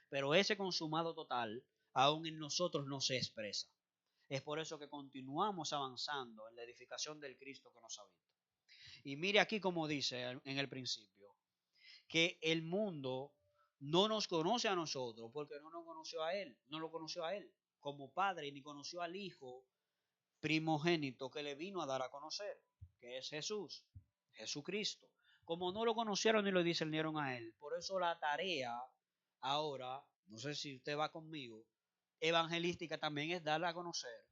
Pero ese consumado total, aún en nosotros no se expresa. Es por eso que continuamos avanzando en la edificación del Cristo que nos habita. Y mire aquí como dice en el principio, que el mundo no nos conoce a nosotros porque no nos conoció a Él, no lo conoció a Él como Padre, ni conoció al Hijo primogénito que le vino a dar a conocer, que es Jesús, Jesucristo. Como no lo conocieron ni lo discernieron a Él, por eso la tarea ahora, no sé si usted va conmigo, evangelística también es darle a conocer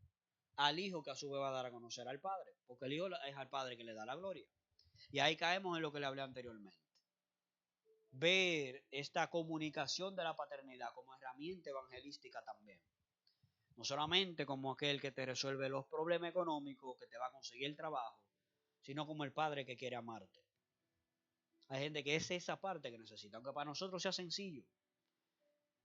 al Hijo que a su vez va a dar a conocer al Padre, porque el Hijo es al Padre que le da la gloria. Y ahí caemos en lo que le hablé anteriormente. ver esta comunicación de la paternidad como herramienta evangelística también. No solamente como aquel que te resuelve los problemas económicos, que te va a conseguir el trabajo, sino como el padre que quiere amarte. Hay gente que es esa parte que necesita, aunque para nosotros sea sencillo,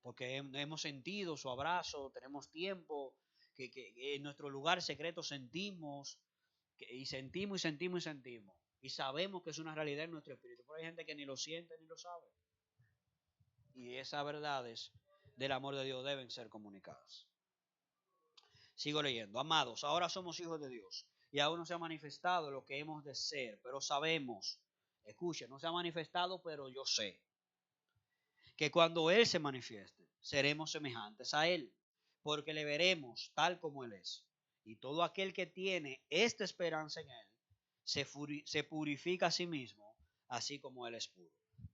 porque hemos sentido su abrazo, tenemos tiempo, que en nuestro lugar secreto sentimos, y sentimos y sentimos y sentimos, y sabemos que es una realidad en nuestro espíritu, pero hay gente que ni lo siente ni lo sabe. Y esas verdades del amor de Dios deben ser comunicadas. Sigo leyendo. Amados, ahora somos hijos de Dios y aún no se ha manifestado lo que hemos de ser, pero sabemos, escuchen, no se ha manifestado, pero yo sé, que cuando Él se manifieste, seremos semejantes a Él, porque le veremos tal como Él es. Y todo aquel que tiene esta esperanza en Él, se purifica a sí mismo, así como Él es puro.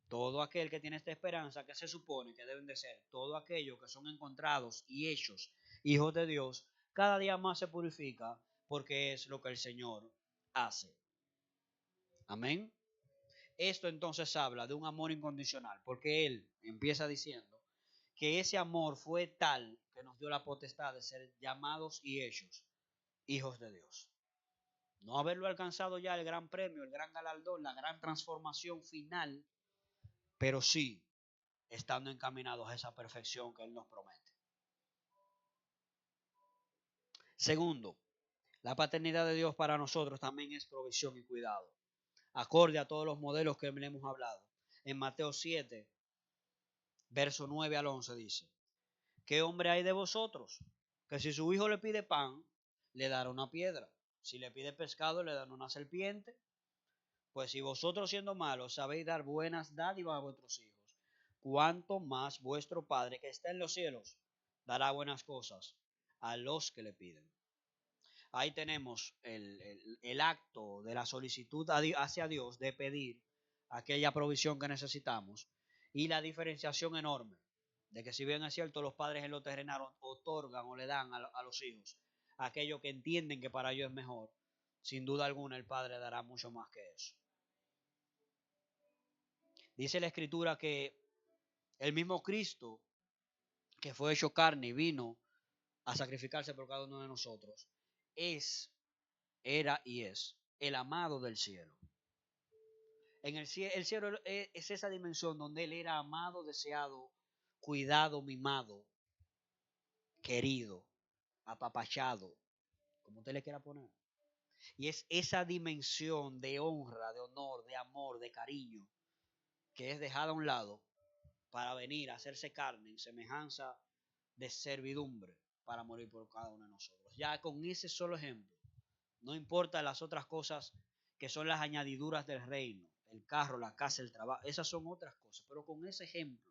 Todo aquel que tiene esta esperanza, que se supone que deben de ser todos aquellos que son encontrados y hechos hijos de Dios, cada día más se purifica porque es lo que el Señor hace. Amén. Esto entonces habla de un amor incondicional, porque Él empieza diciendo que ese amor fue tal que nos dio la potestad de ser llamados y hechos hijos de Dios. No haberlo alcanzado ya el gran premio, el gran galardón, la gran transformación final, pero sí estando encaminados a esa perfección que Él nos promete. Segundo, la paternidad de Dios para nosotros también es provisión y cuidado, acorde a todos los modelos que le hemos hablado. En Mateo 7, verso 9 al 11 dice: ¿qué hombre hay de vosotros que si su hijo le pide pan, le dará una piedra? Si le pide pescado, le dará una serpiente. Pues si vosotros siendo malos sabéis dar buenas dádivas a vuestros hijos, cuánto más vuestro Padre que está en los cielos dará buenas cosas a los que le piden. Ahí tenemos el acto de la solicitud hacia Dios de pedir aquella provisión que necesitamos y la diferenciación enorme de que si bien es cierto los padres en lo terrenal otorgan o le dan a los hijos aquello que entienden que para ellos es mejor, sin duda alguna el Padre dará mucho más que eso. Dice la Escritura que el mismo Cristo que fue hecho carne y vino a sacrificarse por cada uno de nosotros era y es el amado del cielo. El cielo es esa dimensión donde Él era amado, deseado, cuidado, mimado, querido, apapachado, como usted le quiera poner. Y es esa dimensión de honra, de honor, de amor, de cariño, que es dejada a un lado para venir a hacerse carne en semejanza de servidumbre para morir por cada uno de nosotros. Ya con ese solo ejemplo, no importa las otras cosas que son las añadiduras del reino, el carro, la casa, el trabajo, esas son otras cosas, pero con ese ejemplo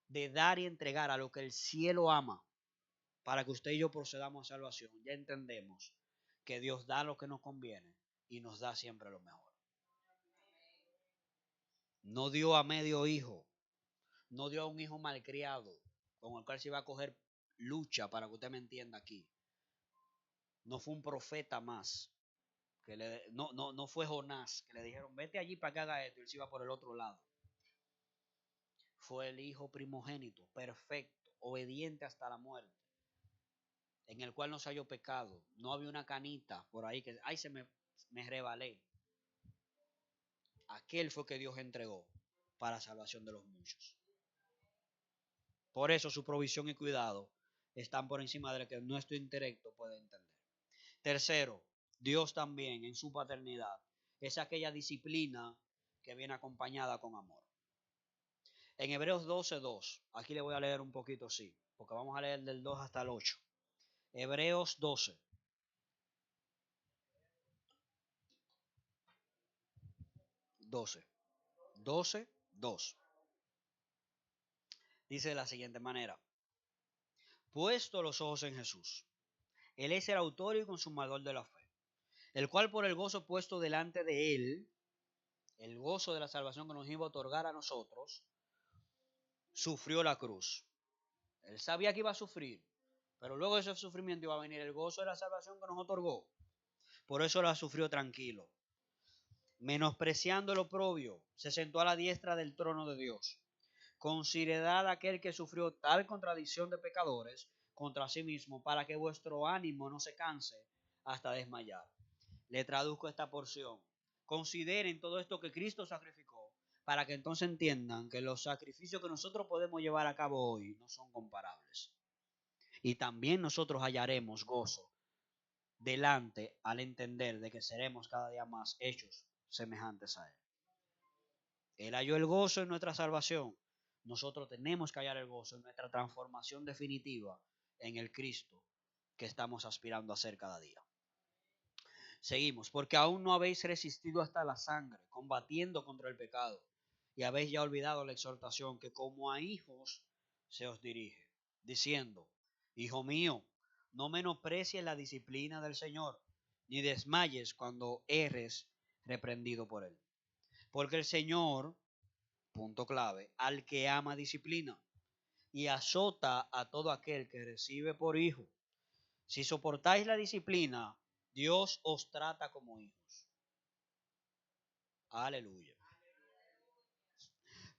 de dar y entregar a lo que el cielo ama para que usted y yo procedamos a salvación, ya entendemos que Dios da lo que nos conviene y nos da siempre lo mejor. No dio a medio hijo, no dio a un hijo malcriado con el cual se iba a coger lucha, para que usted me entienda aquí. No fue un profeta más, no fue Jonás, que le dijeron vete allí para que haga esto, y él se iba por el otro lado. Fue el hijo primogénito, perfecto, obediente hasta la muerte, en el cual no se halló pecado. No había una canita por ahí que, ay, me rebalé. Aquel fue que Dios entregó para salvación de los muchos. Por eso su provisión y cuidado están por encima de lo que nuestro intelecto puede entender. Tercero, Dios también en su paternidad es aquella disciplina que viene acompañada con amor. En Hebreos 12:2, aquí le voy a leer un poquito, sí, porque vamos a leer del 2 hasta el 8. Hebreos 12. 12:2. Dice de la siguiente manera: puesto los ojos en Jesús, Él es el autor y consumador de la fe, el cual por el gozo puesto delante de Él, el gozo de la salvación que nos iba a otorgar a nosotros, sufrió la cruz. Él sabía que iba a sufrir, pero luego de ese sufrimiento iba a venir el gozo de la salvación que nos otorgó. Por eso la sufrió tranquilo, menospreciando el oprobio, se sentó a la diestra del trono de Dios. Considerad aquel que sufrió tal contradicción de pecadores contra sí mismo, para que vuestro ánimo no se canse hasta desmayar. Le traduzco esta porción. Consideren todo esto que Cristo sacrificó, para que entonces entiendan que los sacrificios que nosotros podemos llevar a cabo hoy no son comparables. Y también nosotros hallaremos gozo delante al entender de que seremos cada día más hechos semejantes a Él. Él halló el gozo en nuestra salvación. Nosotros tenemos que hallar el gozo en nuestra transformación definitiva en el Cristo que estamos aspirando a ser cada día. Seguimos, porque aún no habéis resistido hasta la sangre, combatiendo contra el pecado, y habéis ya olvidado la exhortación que como a hijos se os dirige, diciendo, Hijo mío, no menosprecies la disciplina del Señor, ni desmayes cuando eres reprendido por Él. Porque el Señor, punto clave, al que ama disciplina, y azota a todo aquel que recibe por hijo. Si soportáis la disciplina, Dios os trata como hijos. Aleluya.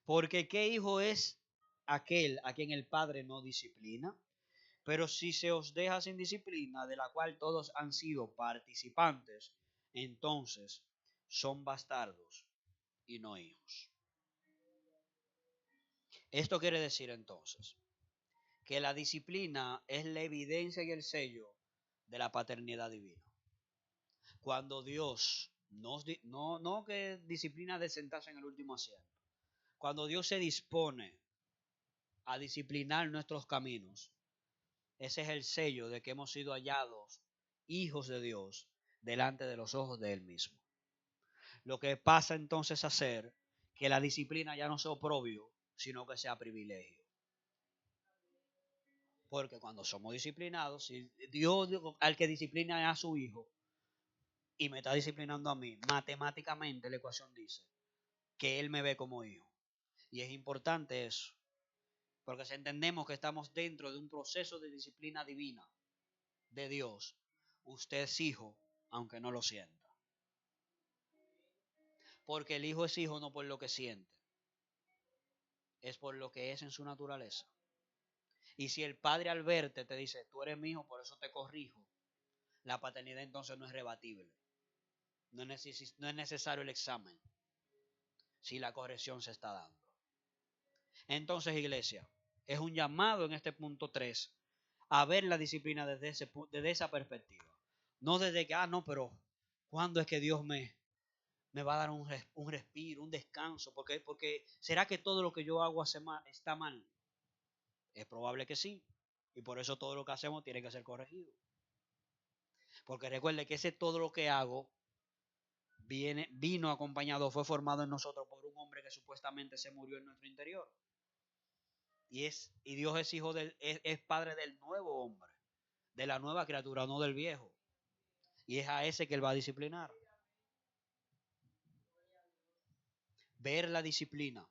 Porque ¿qué hijo es aquel a quien el Padre no disciplina? Pero si se os deja sin disciplina, de la cual todos han sido participantes, entonces son bastardos y no hijos. Esto quiere decir entonces que la disciplina es la evidencia y el sello de la paternidad divina. Cuando Dios no que disciplina de sentarse en el último asiento. Cuando Dios se dispone a disciplinar nuestros caminos, ese es el sello de que hemos sido hallados hijos de Dios delante de los ojos de Él mismo. Lo que pasa entonces a ser que la disciplina ya no sea oprobio, sino que sea privilegio. Porque cuando somos disciplinados, si Dios al que disciplina a su hijo y me está disciplinando a mí, matemáticamente la ecuación dice que Él me ve como hijo. Y es importante eso, porque si entendemos que estamos dentro de un proceso de disciplina divina de Dios, usted es hijo, aunque no lo sienta. Porque el hijo es hijo no por lo que siente, es por lo que es en su naturaleza. Y si el padre al verte te dice, tú eres mi hijo, por eso te corrijo, la paternidad entonces no es rebatible. No es necesario el examen si la corrección se está dando. Entonces, iglesia, es un llamado en este punto 3 a ver la disciplina desde esa perspectiva. No desde que, no, pero ¿cuándo es que Dios me va a dar un respiro, un descanso? Porque ¿será que todo lo que yo hago está mal? Es probable que sí. Y por eso todo lo que hacemos tiene que ser corregido. Porque recuerde que ese todo lo que hago vino acompañado, fue formado en nosotros por un hombre que supuestamente se murió en nuestro interior. Y Dios es hijo es padre del nuevo hombre, de la nueva criatura, no del viejo. Y es a ese que Él va a disciplinar. Ver la disciplina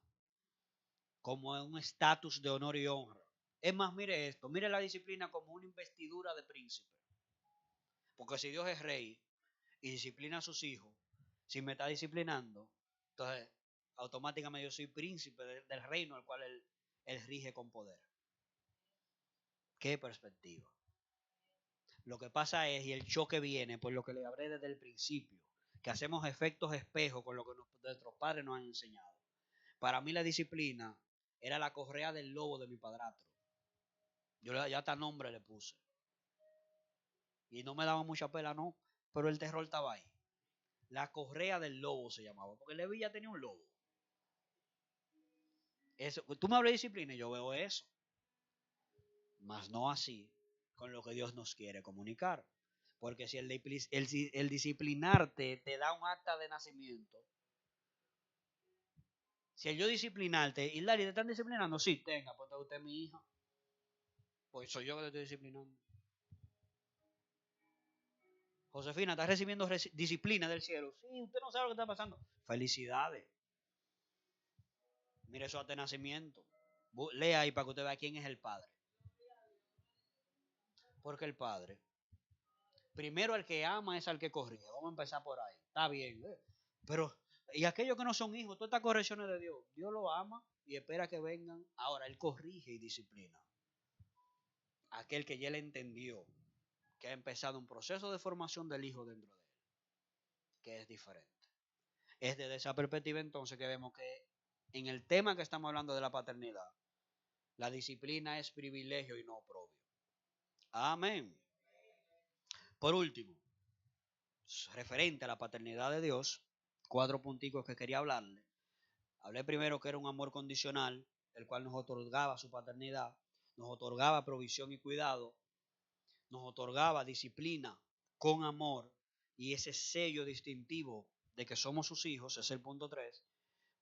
como un estatus de honor y honra. Es más, mire esto, mire la disciplina como una investidura de príncipe. Porque si Dios es rey y disciplina a sus hijos, si me está disciplinando, entonces automáticamente yo soy príncipe del reino al cual él rige con poder. ¿Qué perspectiva? Lo que pasa es, y el choque viene por lo que le hablé desde el principio, que hacemos efectos espejos con lo que nuestros padres nos han enseñado. Para mí la disciplina era la correa del lobo de mi padrastro. Yo ya hasta nombre le puse. Y no me daba mucha pena, no, pero el terror estaba ahí. La correa del lobo se llamaba, porque Levi ya tenía un lobo. Eso, tú me hablas de disciplina y yo veo eso. Mas no así con lo que Dios nos quiere comunicar. Porque si el disciplinarte te da un acta de nacimiento, si el yo disciplinarte, y Lali, ¿te están disciplinando? Sí, tenga, pues usted es mi hija. Pues soy yo que te estoy disciplinando. Josefina, ¿estás recibiendo disciplina del cielo? Sí, usted no sabe lo que está pasando. Felicidades. Mire eso hasta nacimiento. Lea ahí para que usted vea quién es el Padre. Porque el Padre, primero al que ama es al que corrige. Vamos a empezar por ahí. Está bien, pero Y aquellos que no son hijos, todas estas correcciones de Dios, Dios lo ama y espera que vengan. Ahora, Él corrige y disciplina. Aquel que ya le entendió que ha empezado un proceso de formación del hijo dentro de él, que es diferente. Es desde esa perspectiva entonces que vemos que en el tema que estamos hablando de la paternidad, la disciplina es privilegio y no oprobio. Amén. Por último, referente a la paternidad de Dios, 4 punticos que quería hablarle. Hablé primero que era un amor condicional, el cual nos otorgaba su paternidad, nos otorgaba provisión y cuidado, nos otorgaba disciplina con amor y ese sello distintivo de que somos sus hijos, es el punto 3.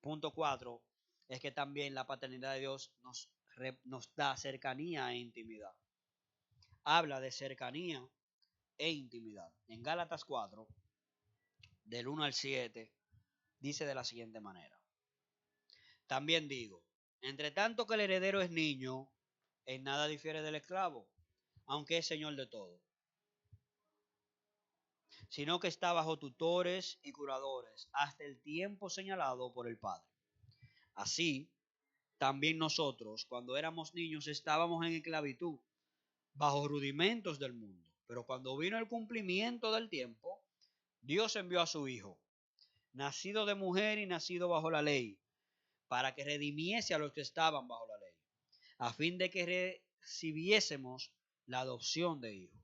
Punto 4 es que también la paternidad de Dios nos da cercanía e intimidad. Habla de cercanía e intimidad. En Gálatas 4, del 1 al 7, dice de la siguiente manera. También digo, entre tanto que el heredero es niño, en nada difiere del esclavo, aunque es señor de todo, sino que está bajo tutores y curadores hasta el tiempo señalado por el Padre. Así, también nosotros, cuando éramos niños, estábamos en esclavitud, bajo rudimentos del mundo. Pero cuando vino el cumplimiento del tiempo, Dios envió a su Hijo, nacido de mujer y nacido bajo la ley, para que redimiese a los que estaban bajo la ley, a fin de que recibiésemos la adopción de hijos.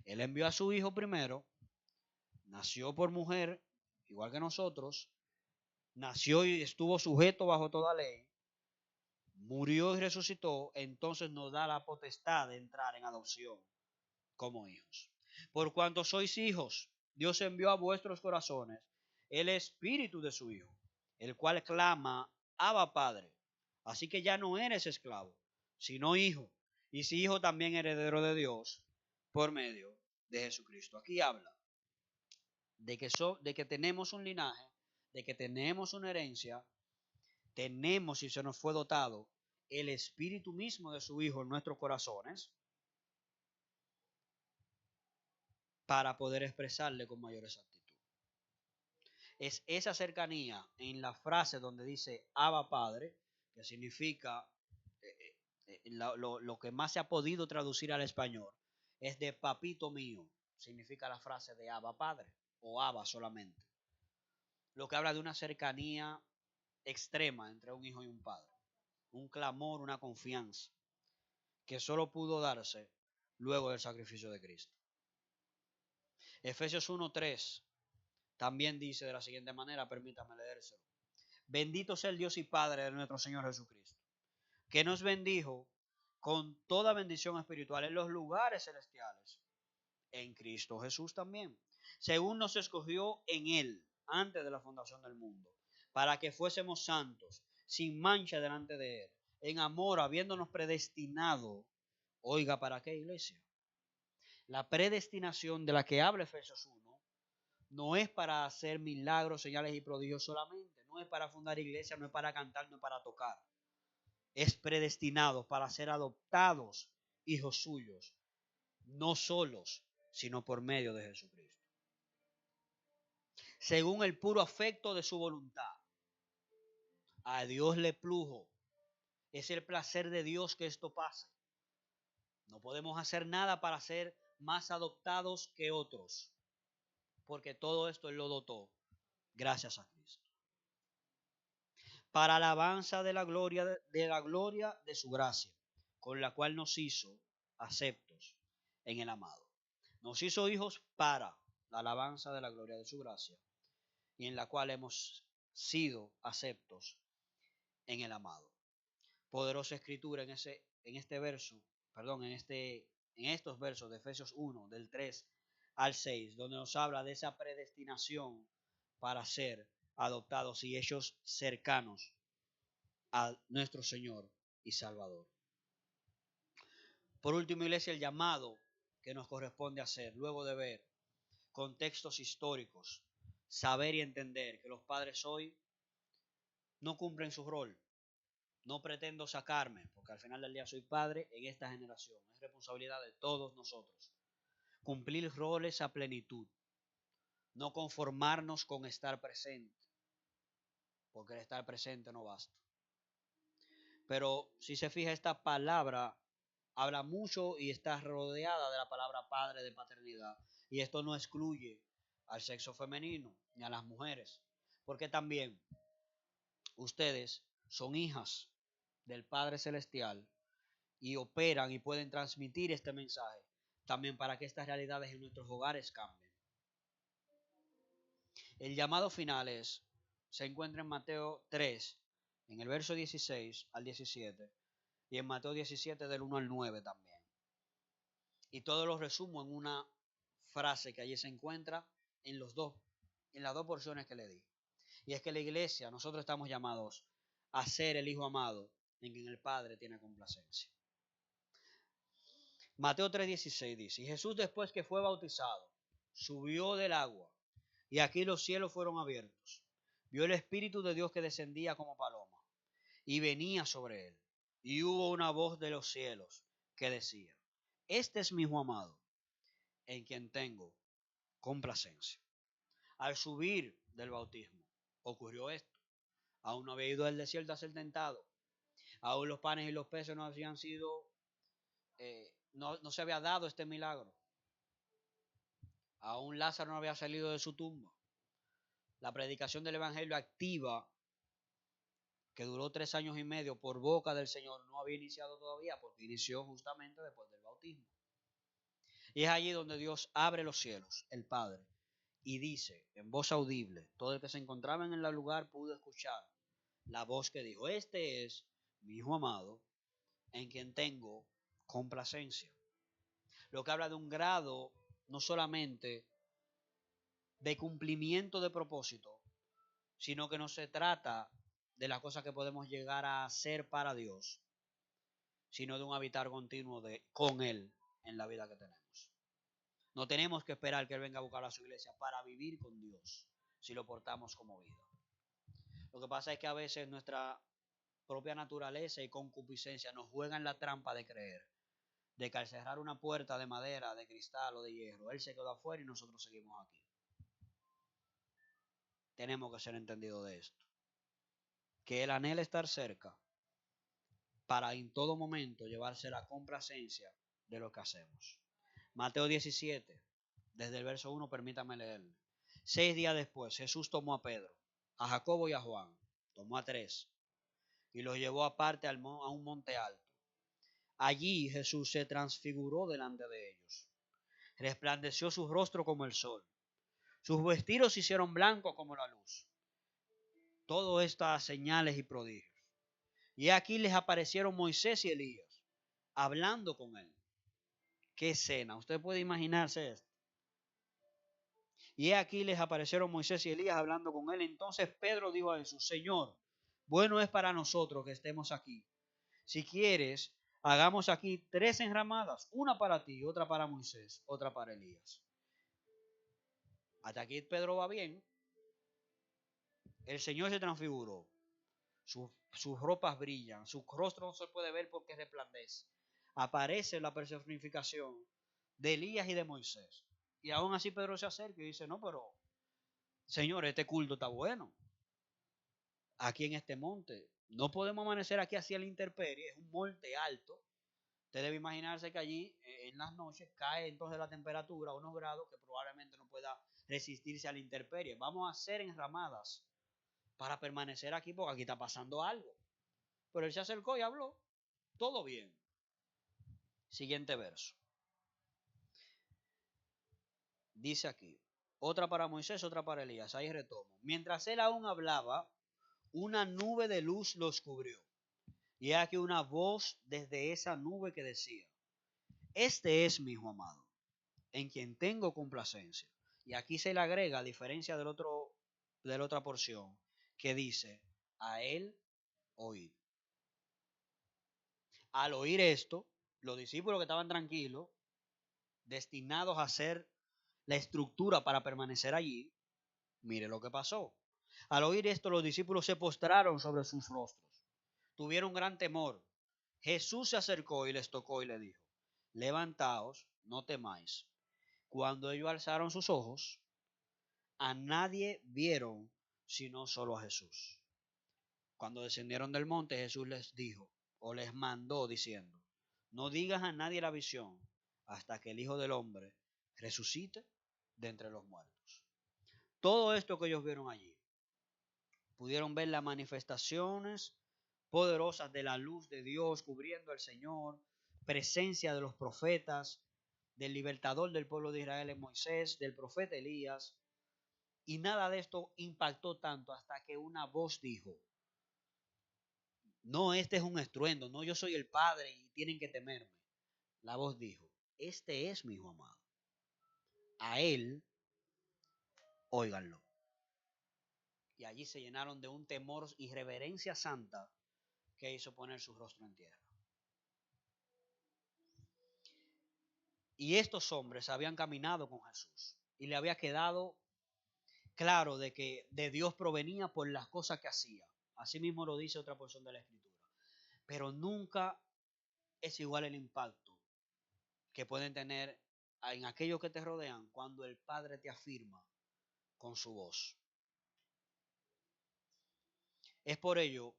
Él envió a su Hijo primero, nació por mujer, igual que nosotros, nació y estuvo sujeto bajo toda ley, murió y resucitó, entonces nos da la potestad de entrar en adopción como hijos. Por cuanto sois hijos, Dios envió a vuestros corazones el espíritu de su Hijo, el cual clama, Abba Padre. Así que ya no eres esclavo, sino hijo, y si hijo también heredero de Dios por medio de Jesucristo. Aquí habla de que tenemos un linaje, de que tenemos una herencia, tenemos y se nos fue dotado el espíritu mismo de su Hijo en nuestros corazones para poder expresarle con mayor exactitud. Es esa cercanía en la frase donde dice Abba Padre, que significa lo que más se ha podido traducir al español, es de papito mío, significa la frase de Abba Padre o Abba solamente. Lo que habla de una cercanía extrema entre un hijo y un padre, un clamor, una confianza, que solo pudo darse luego del sacrificio de Cristo. Efesios 1:3 también dice de la siguiente manera, permítame leérselo. Bendito sea el Dios y Padre de nuestro Señor Jesucristo, que nos bendijo con toda bendición espiritual en los lugares celestiales, en Cristo Jesús también, según nos escogió en Él antes de la fundación del mundo, para que fuésemos santos, sin mancha delante de Él, en amor, habiéndonos predestinado. Oiga, ¿para qué, iglesia? La predestinación de la que habla Efesios 1 no es para hacer milagros, señales y prodigios solamente, no es para fundar iglesias, no es para cantar, no es para tocar. Es predestinado para ser adoptados hijos suyos, no solos, sino por medio de Jesucristo. Según el puro afecto de su voluntad. A Dios le plujo. Es el placer de Dios que esto pase. No podemos hacer nada para ser más adoptados que otros, porque todo esto Él lo dotó gracias a Cristo. Para alabanza de la gloria de su gracia, con la cual nos hizo aceptos en el amado. Nos hizo hijos para la alabanza de la gloria de su gracia, y en la cual hemos sido aceptos en el amado. Poderosa escritura en este verso, perdón, en estos versos de Efesios 1, del 3 al 6, donde nos habla de esa predestinación para ser adoptados y hechos cercanos a nuestro Señor y Salvador. Por último, iglesia, el llamado que nos corresponde hacer, luego de ver contextos históricos, saber y entender que los padres hoy no cumplen su rol. No pretendo sacarme, porque al final del día soy padre en esta generación. Es responsabilidad de todos nosotros cumplir roles a plenitud. No conformarnos con estar presente, porque el estar presente no basta. Pero si se fija, esta palabra habla mucho y está rodeada de la palabra padre, de paternidad. Y esto no excluye al sexo femenino ni a las mujeres, porque también ustedes son hijas del Padre Celestial y operan y pueden transmitir este mensaje también para que estas realidades en nuestros hogares cambien. El llamado final se encuentra en Mateo 3, en el verso 16 al 17, y en Mateo 17 del 1 al 9 también. Y todo lo resumo en una frase que allí se encuentra en las dos porciones que le di. Y es que la iglesia, nosotros estamos llamados a ser el Hijo amado en quien el Padre tiene complacencia. Mateo 3:16 dice: y Jesús, después que fue bautizado, subió del agua, y aquí los cielos fueron abiertos. Vio el Espíritu de Dios que descendía como paloma y venía sobre él. Y hubo una voz de los cielos que decía: este es mi Hijo amado, en quien tengo complacencia. Al subir del bautismo ocurrió esto. Aún no había ido al desierto a ser tentado. Aún los panes y los peces no habían sido, no se había dado este milagro. Aún Lázaro no había salido de su tumba. La predicación del Evangelio activa, que duró 3 años y medio por boca del Señor, no había iniciado todavía, porque inició justamente después del bautismo. Y es allí donde Dios abre los cielos, el Padre, y dice en voz audible: todo el que se encontraba en el lugar pudo escuchar la voz que dijo: este es mi Hijo amado, en quien tengo complacencia. Lo que habla de un grado no solamente de cumplimiento de propósito, sino que no se trata de las cosas que podemos llegar a hacer para Dios, sino de un habitar continuo con Él en la vida que tenemos. No tenemos que esperar que Él venga a buscar a su iglesia para vivir con Dios, si lo portamos como vida. Lo que pasa es que a veces nuestra propia naturaleza y concupiscencia nos juegan la trampa de creer de que al cerrar una puerta de madera, de cristal o de hierro, Él se quedó afuera y nosotros seguimos aquí. Tenemos que ser entendidos de esto, que Él anhela estar cerca para en todo momento llevarse la complacencia de lo que hacemos. Mateo 17, desde el verso 1, permítame leerle. 6 días después, Jesús tomó a Pedro, a Jacobo y a Juan, tomó a 3 y los llevó aparte a un monte alto. Allí Jesús se transfiguró delante de ellos. Resplandeció su rostro como el sol. Sus vestidos se hicieron blancos como la luz. Todo estas señales y prodigios. Y aquí les aparecieron Moisés y Elías, hablando con él. ¿Qué escena? Usted puede imaginarse esto. Y aquí les aparecieron Moisés y Elías hablando con él. Entonces Pedro dijo a Jesús: Señor, bueno es para nosotros que estemos aquí. Si quieres, hagamos aquí 3 enramadas, una para ti, otra para Moisés, otra para Elías. Hasta aquí Pedro va bien. El Señor se transfiguró. Sus ropas brillan, su rostro no se puede ver porque resplandece. Aparece la personificación de Elías y de Moisés. Y aún así Pedro se acerca y dice: no, pero Señor, este culto está bueno. Aquí en este monte. No podemos amanecer aquí hacia la intemperie, es un monte alto. Usted debe imaginarse que allí en las noches cae entonces la temperatura a unos grados que probablemente no pueda resistirse a la intemperie. Vamos a hacer enramadas para permanecer aquí porque aquí está pasando algo. Pero él se acercó y habló. Todo bien. Siguiente verso. Dice aquí: otra para Moisés, otra para Elías. Ahí retomo. Mientras él aún hablaba, una nube de luz los cubrió. Y aquí una voz desde esa nube que decía: este es mi Hijo amado, en quien tengo complacencia. Y aquí se le agrega, a diferencia de la otra porción, que dice: a él oír. Al oír esto, los discípulos que estaban tranquilos, destinados a hacer la estructura para permanecer allí, mire lo que pasó. Al oír esto, los discípulos se postraron sobre sus rostros. Tuvieron gran temor. Jesús se acercó y les tocó y le dijo: levantaos, no temáis. Cuando ellos alzaron sus ojos, a nadie vieron sino solo a Jesús. Cuando descendieron del monte, Jesús les dijo o les mandó diciendo: no digas a nadie la visión hasta que el Hijo del Hombre resucite de entre los muertos. Todo esto que ellos vieron allí, pudieron ver las manifestaciones poderosas de la luz de Dios cubriendo al Señor, presencia de los profetas, del libertador del pueblo de Israel en Moisés, del profeta Elías, y nada de esto impactó tanto hasta que una voz dijo: no, este es un estruendo, no, yo soy el Padre y tienen que temerme. La voz dijo: este es mi Hijo amado, a él óiganlo. Y allí se llenaron de un temor y reverencia santa que hizo poner su rostro en tierra. Y estos hombres habían caminado con Jesús y le había quedado claro de que de Dios provenía por las cosas que hacía. Así mismo lo dice otra porción de la Escritura. Pero nunca es igual el impacto que pueden tener en aquellos que te rodean cuando el Padre te afirma con su voz. Es por ello,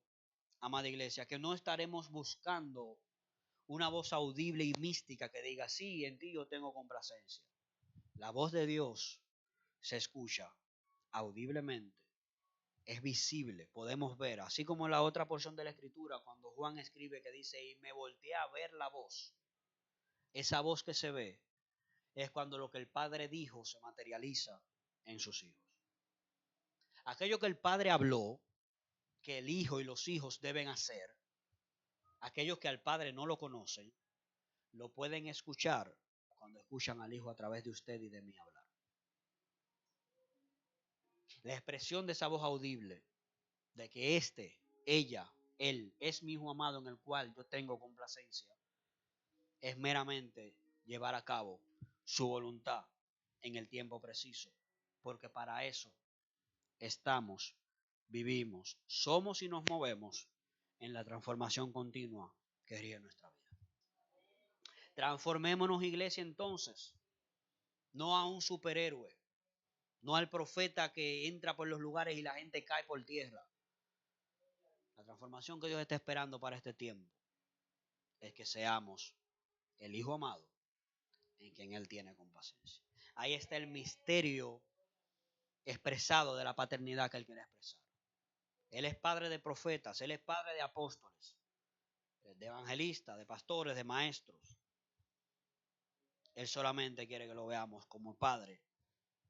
amada iglesia, que no estaremos buscando una voz audible y mística que diga: sí, en ti yo tengo complacencia. La voz de Dios se escucha audiblemente, es visible, podemos ver, así como la otra porción de la Escritura, cuando Juan escribe que dice: y me volteé a ver la voz. Esa voz que se ve es cuando lo que el Padre dijo se materializa en sus hijos. Aquello que el Padre habló, que el Hijo y los hijos deben hacer, aquellos que al Padre no lo conocen, lo pueden escuchar cuando escuchan al Hijo a través de usted y de mí hablar. La expresión de esa voz audible, de que ella, él, es mi Hijo amado en el cual yo tengo complacencia, es meramente llevar a cabo su voluntad en el tiempo preciso, porque para eso estamos, vivimos, somos y nos movemos en la transformación continua que rige nuestra vida. Transformémonos, iglesia, entonces, no a un superhéroe, no al profeta que entra por los lugares y la gente cae por tierra. La transformación que Dios está esperando para este tiempo es que seamos el Hijo amado en quien Él tiene complacencia. Ahí está el misterio expresado de la paternidad que Él quiere expresar. Él es padre de profetas, Él es padre de apóstoles, de evangelistas, de pastores, de maestros. Él solamente quiere que lo veamos como padre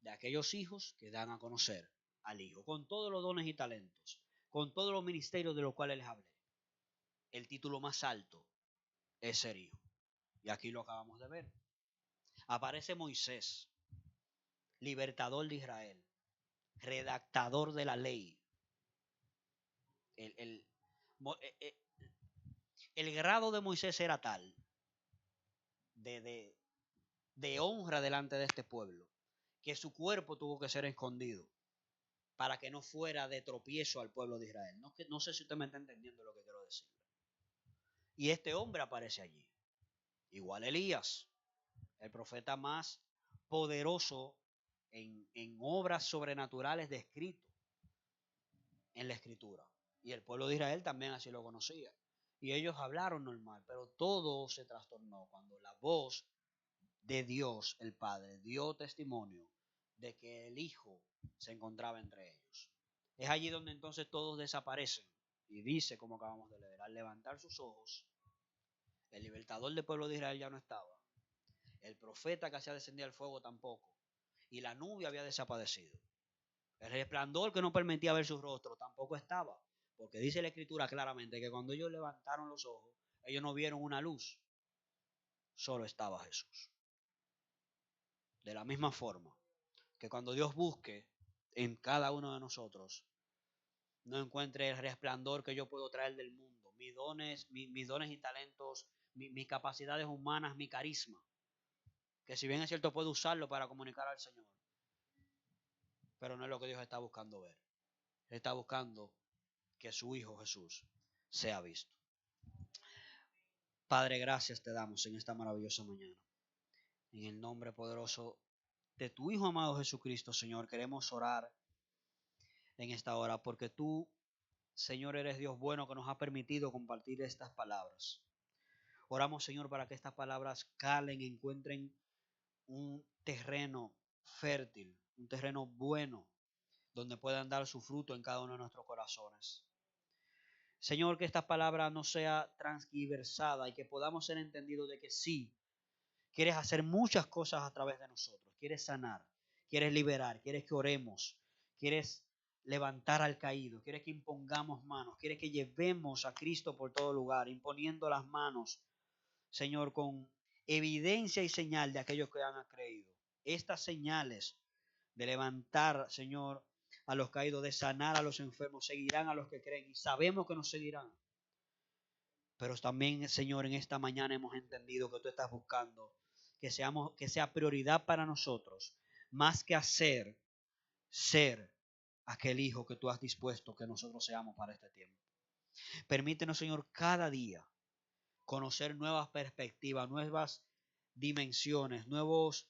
de aquellos hijos que dan a conocer al Hijo, con todos los dones y talentos, con todos los ministerios de los cuales les hablé. El título más alto es ser hijo. Y aquí lo acabamos de ver. Aparece Moisés, libertador de Israel, redactador de la ley. El grado de Moisés era tal de honra delante de este pueblo que su cuerpo tuvo que ser escondido para que no fuera de tropiezo al pueblo de Israel. No sé si usted me está entendiendo lo que quiero decir. Y este hombre aparece allí. Igual Elías, el profeta más poderoso en obras sobrenaturales descrito en la Escritura. Y el pueblo de Israel también así lo conocía. Y ellos hablaron normal, pero todo se trastornó cuando la voz de Dios, el Padre, dio testimonio de que el Hijo se encontraba entre ellos. Es allí donde entonces todos desaparecen. Y dice, como acabamos de leer, al levantar sus ojos, el libertador del pueblo de Israel ya no estaba. El profeta que hacía descender el fuego tampoco. Y la nube había desaparecido. El resplandor que no permitía ver su rostro tampoco estaba. Porque dice la Escritura claramente que cuando ellos levantaron los ojos, ellos no vieron una luz. Solo estaba Jesús. De la misma forma que cuando Dios busque en cada uno de nosotros, no encuentre el resplandor que yo puedo traer del mundo, mis dones y talentos, mis capacidades humanas, mi carisma, que si bien es cierto puedo usarlo para comunicar al Señor, pero no es lo que Dios está buscando ver. Él está buscando que su Hijo Jesús sea visto. Padre, gracias te damos en esta maravillosa mañana. En el nombre poderoso de tu Hijo amado Jesucristo, Señor, queremos orar en esta hora, porque tú, Señor, eres Dios bueno que nos ha permitido compartir estas palabras. Oramos, Señor, para que estas palabras calen, encuentren un terreno fértil, un terreno bueno, donde puedan dar su fruto en cada uno de nuestros corazones. Señor, que esta palabra no sea transgiversada y que podamos ser entendidos de que sí, quieres hacer muchas cosas a través de nosotros. Quieres sanar, quieres liberar, quieres que oremos, quieres levantar al caído, quieres que impongamos manos, quieres que llevemos a Cristo por todo lugar, imponiendo las manos, Señor, con evidencia y señal de aquellos que han creído. Estas señales de levantar, Señor, a los caídos, de sanar a los enfermos, seguirán a los que creen y sabemos que nos seguirán. Pero también, Señor, en esta mañana hemos entendido que tú estás buscando que sea prioridad para nosotros, más que hacer, ser aquel hijo que tú has dispuesto que nosotros seamos para este tiempo. Permítenos, Señor, cada día conocer nuevas perspectivas, nuevas dimensiones, nuevas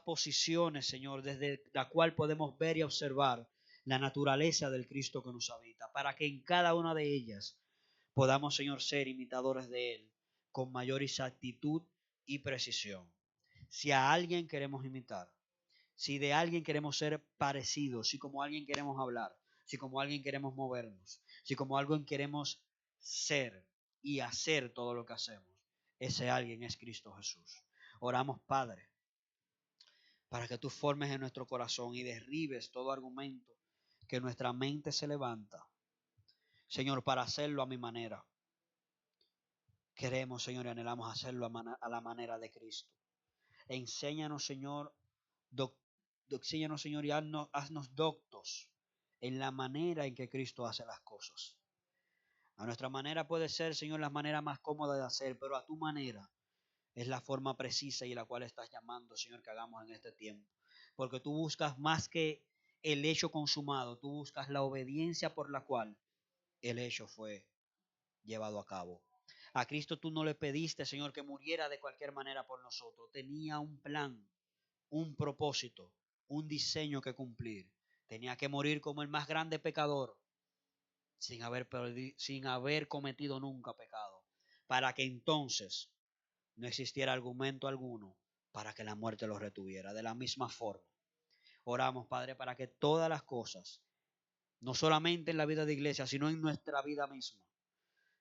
posiciones, Señor, desde la cual podemos ver y observar la naturaleza del Cristo que nos habita, para que en cada una de ellas podamos, Señor, ser imitadores de Él con mayor exactitud y precisión. Si a alguien queremos imitar, si de alguien queremos ser parecidos, si como alguien queremos hablar, si como alguien queremos movernos, si como alguien queremos ser y hacer todo lo que hacemos, ese alguien es Cristo Jesús. Oramos, Padre, para que tú formes en nuestro corazón y derribes todo argumento que nuestra mente se levanta, Señor, para hacerlo a mi manera. Queremos, Señor, y anhelamos hacerlo a la manera de Cristo. Enséñanos, Señor, enséñanos, Señor, y haznos doctos en la manera en que Cristo hace las cosas. A nuestra manera puede ser, Señor, la manera más cómoda de hacer, pero a tu manera es la forma precisa y la cual estás llamando, Señor, que hagamos en este tiempo. Porque tú buscas más que el hecho consumado, tú buscas la obediencia por la cual el hecho fue llevado a cabo. A Cristo tú no le pediste, Señor, que muriera de cualquier manera por nosotros. Tenía un plan, un propósito, un diseño que cumplir. Tenía que morir como el más grande pecador, sin haber cometido nunca pecado, para que entonces no existiera argumento alguno para que la muerte lo retuviera. De la misma forma, oramos, Padre, para que todas las cosas, no solamente en la vida de iglesia, sino en nuestra vida misma,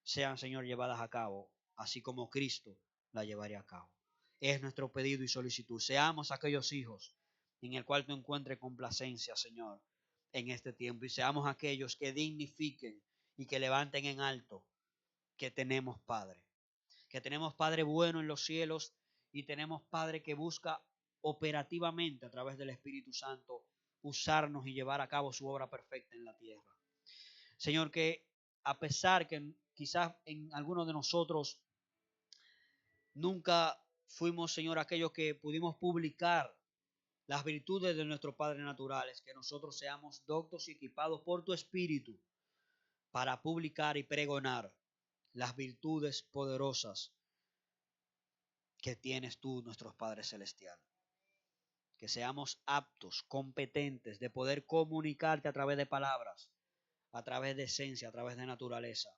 sean, Señor, llevadas a cabo, así como Cristo la llevaría a cabo. Es nuestro pedido y solicitud. Seamos aquellos hijos en el cual tú encuentres complacencia, Señor, en este tiempo. Y seamos aquellos que dignifiquen y que levanten en alto que tenemos Padre. Que tenemos Padre bueno en los cielos y tenemos Padre que busca operativamente a través del Espíritu Santo usarnos y llevar a cabo su obra perfecta en la tierra. Señor, que a pesar que quizás en algunos de nosotros nunca fuimos, Señor, aquellos que pudimos publicar las virtudes de nuestro Padre naturales, que nosotros seamos doctos y equipados por tu Espíritu para publicar y pregonar las virtudes poderosas que tienes tú, nuestro Padre Celestial. Que seamos aptos, competentes de poder comunicarte a través de palabras, a través de esencia, a través de naturaleza,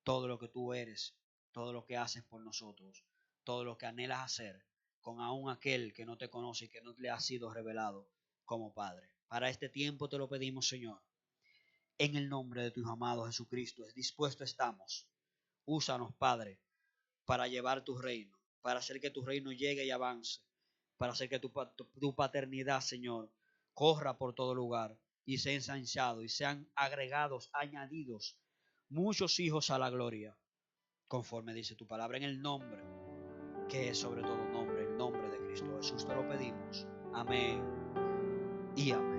todo lo que tú eres, todo lo que haces por nosotros, todo lo que anhelas hacer con aún aquel que no te conoce y que no le ha sido revelado como Padre. Para este tiempo te lo pedimos, Señor, en el nombre de tu Hijo amado Jesucristo. Dispuesto estamos. Úsanos, Padre, para llevar tu reino, para hacer que tu reino llegue y avance, para hacer que tu paternidad, Señor, corra por todo lugar y sea ensanchado y sean agregados, añadidos muchos hijos a la gloria, conforme dice tu palabra, en el nombre que es sobre todo nombre, el nombre de Cristo Jesús te lo pedimos. Amén y amén.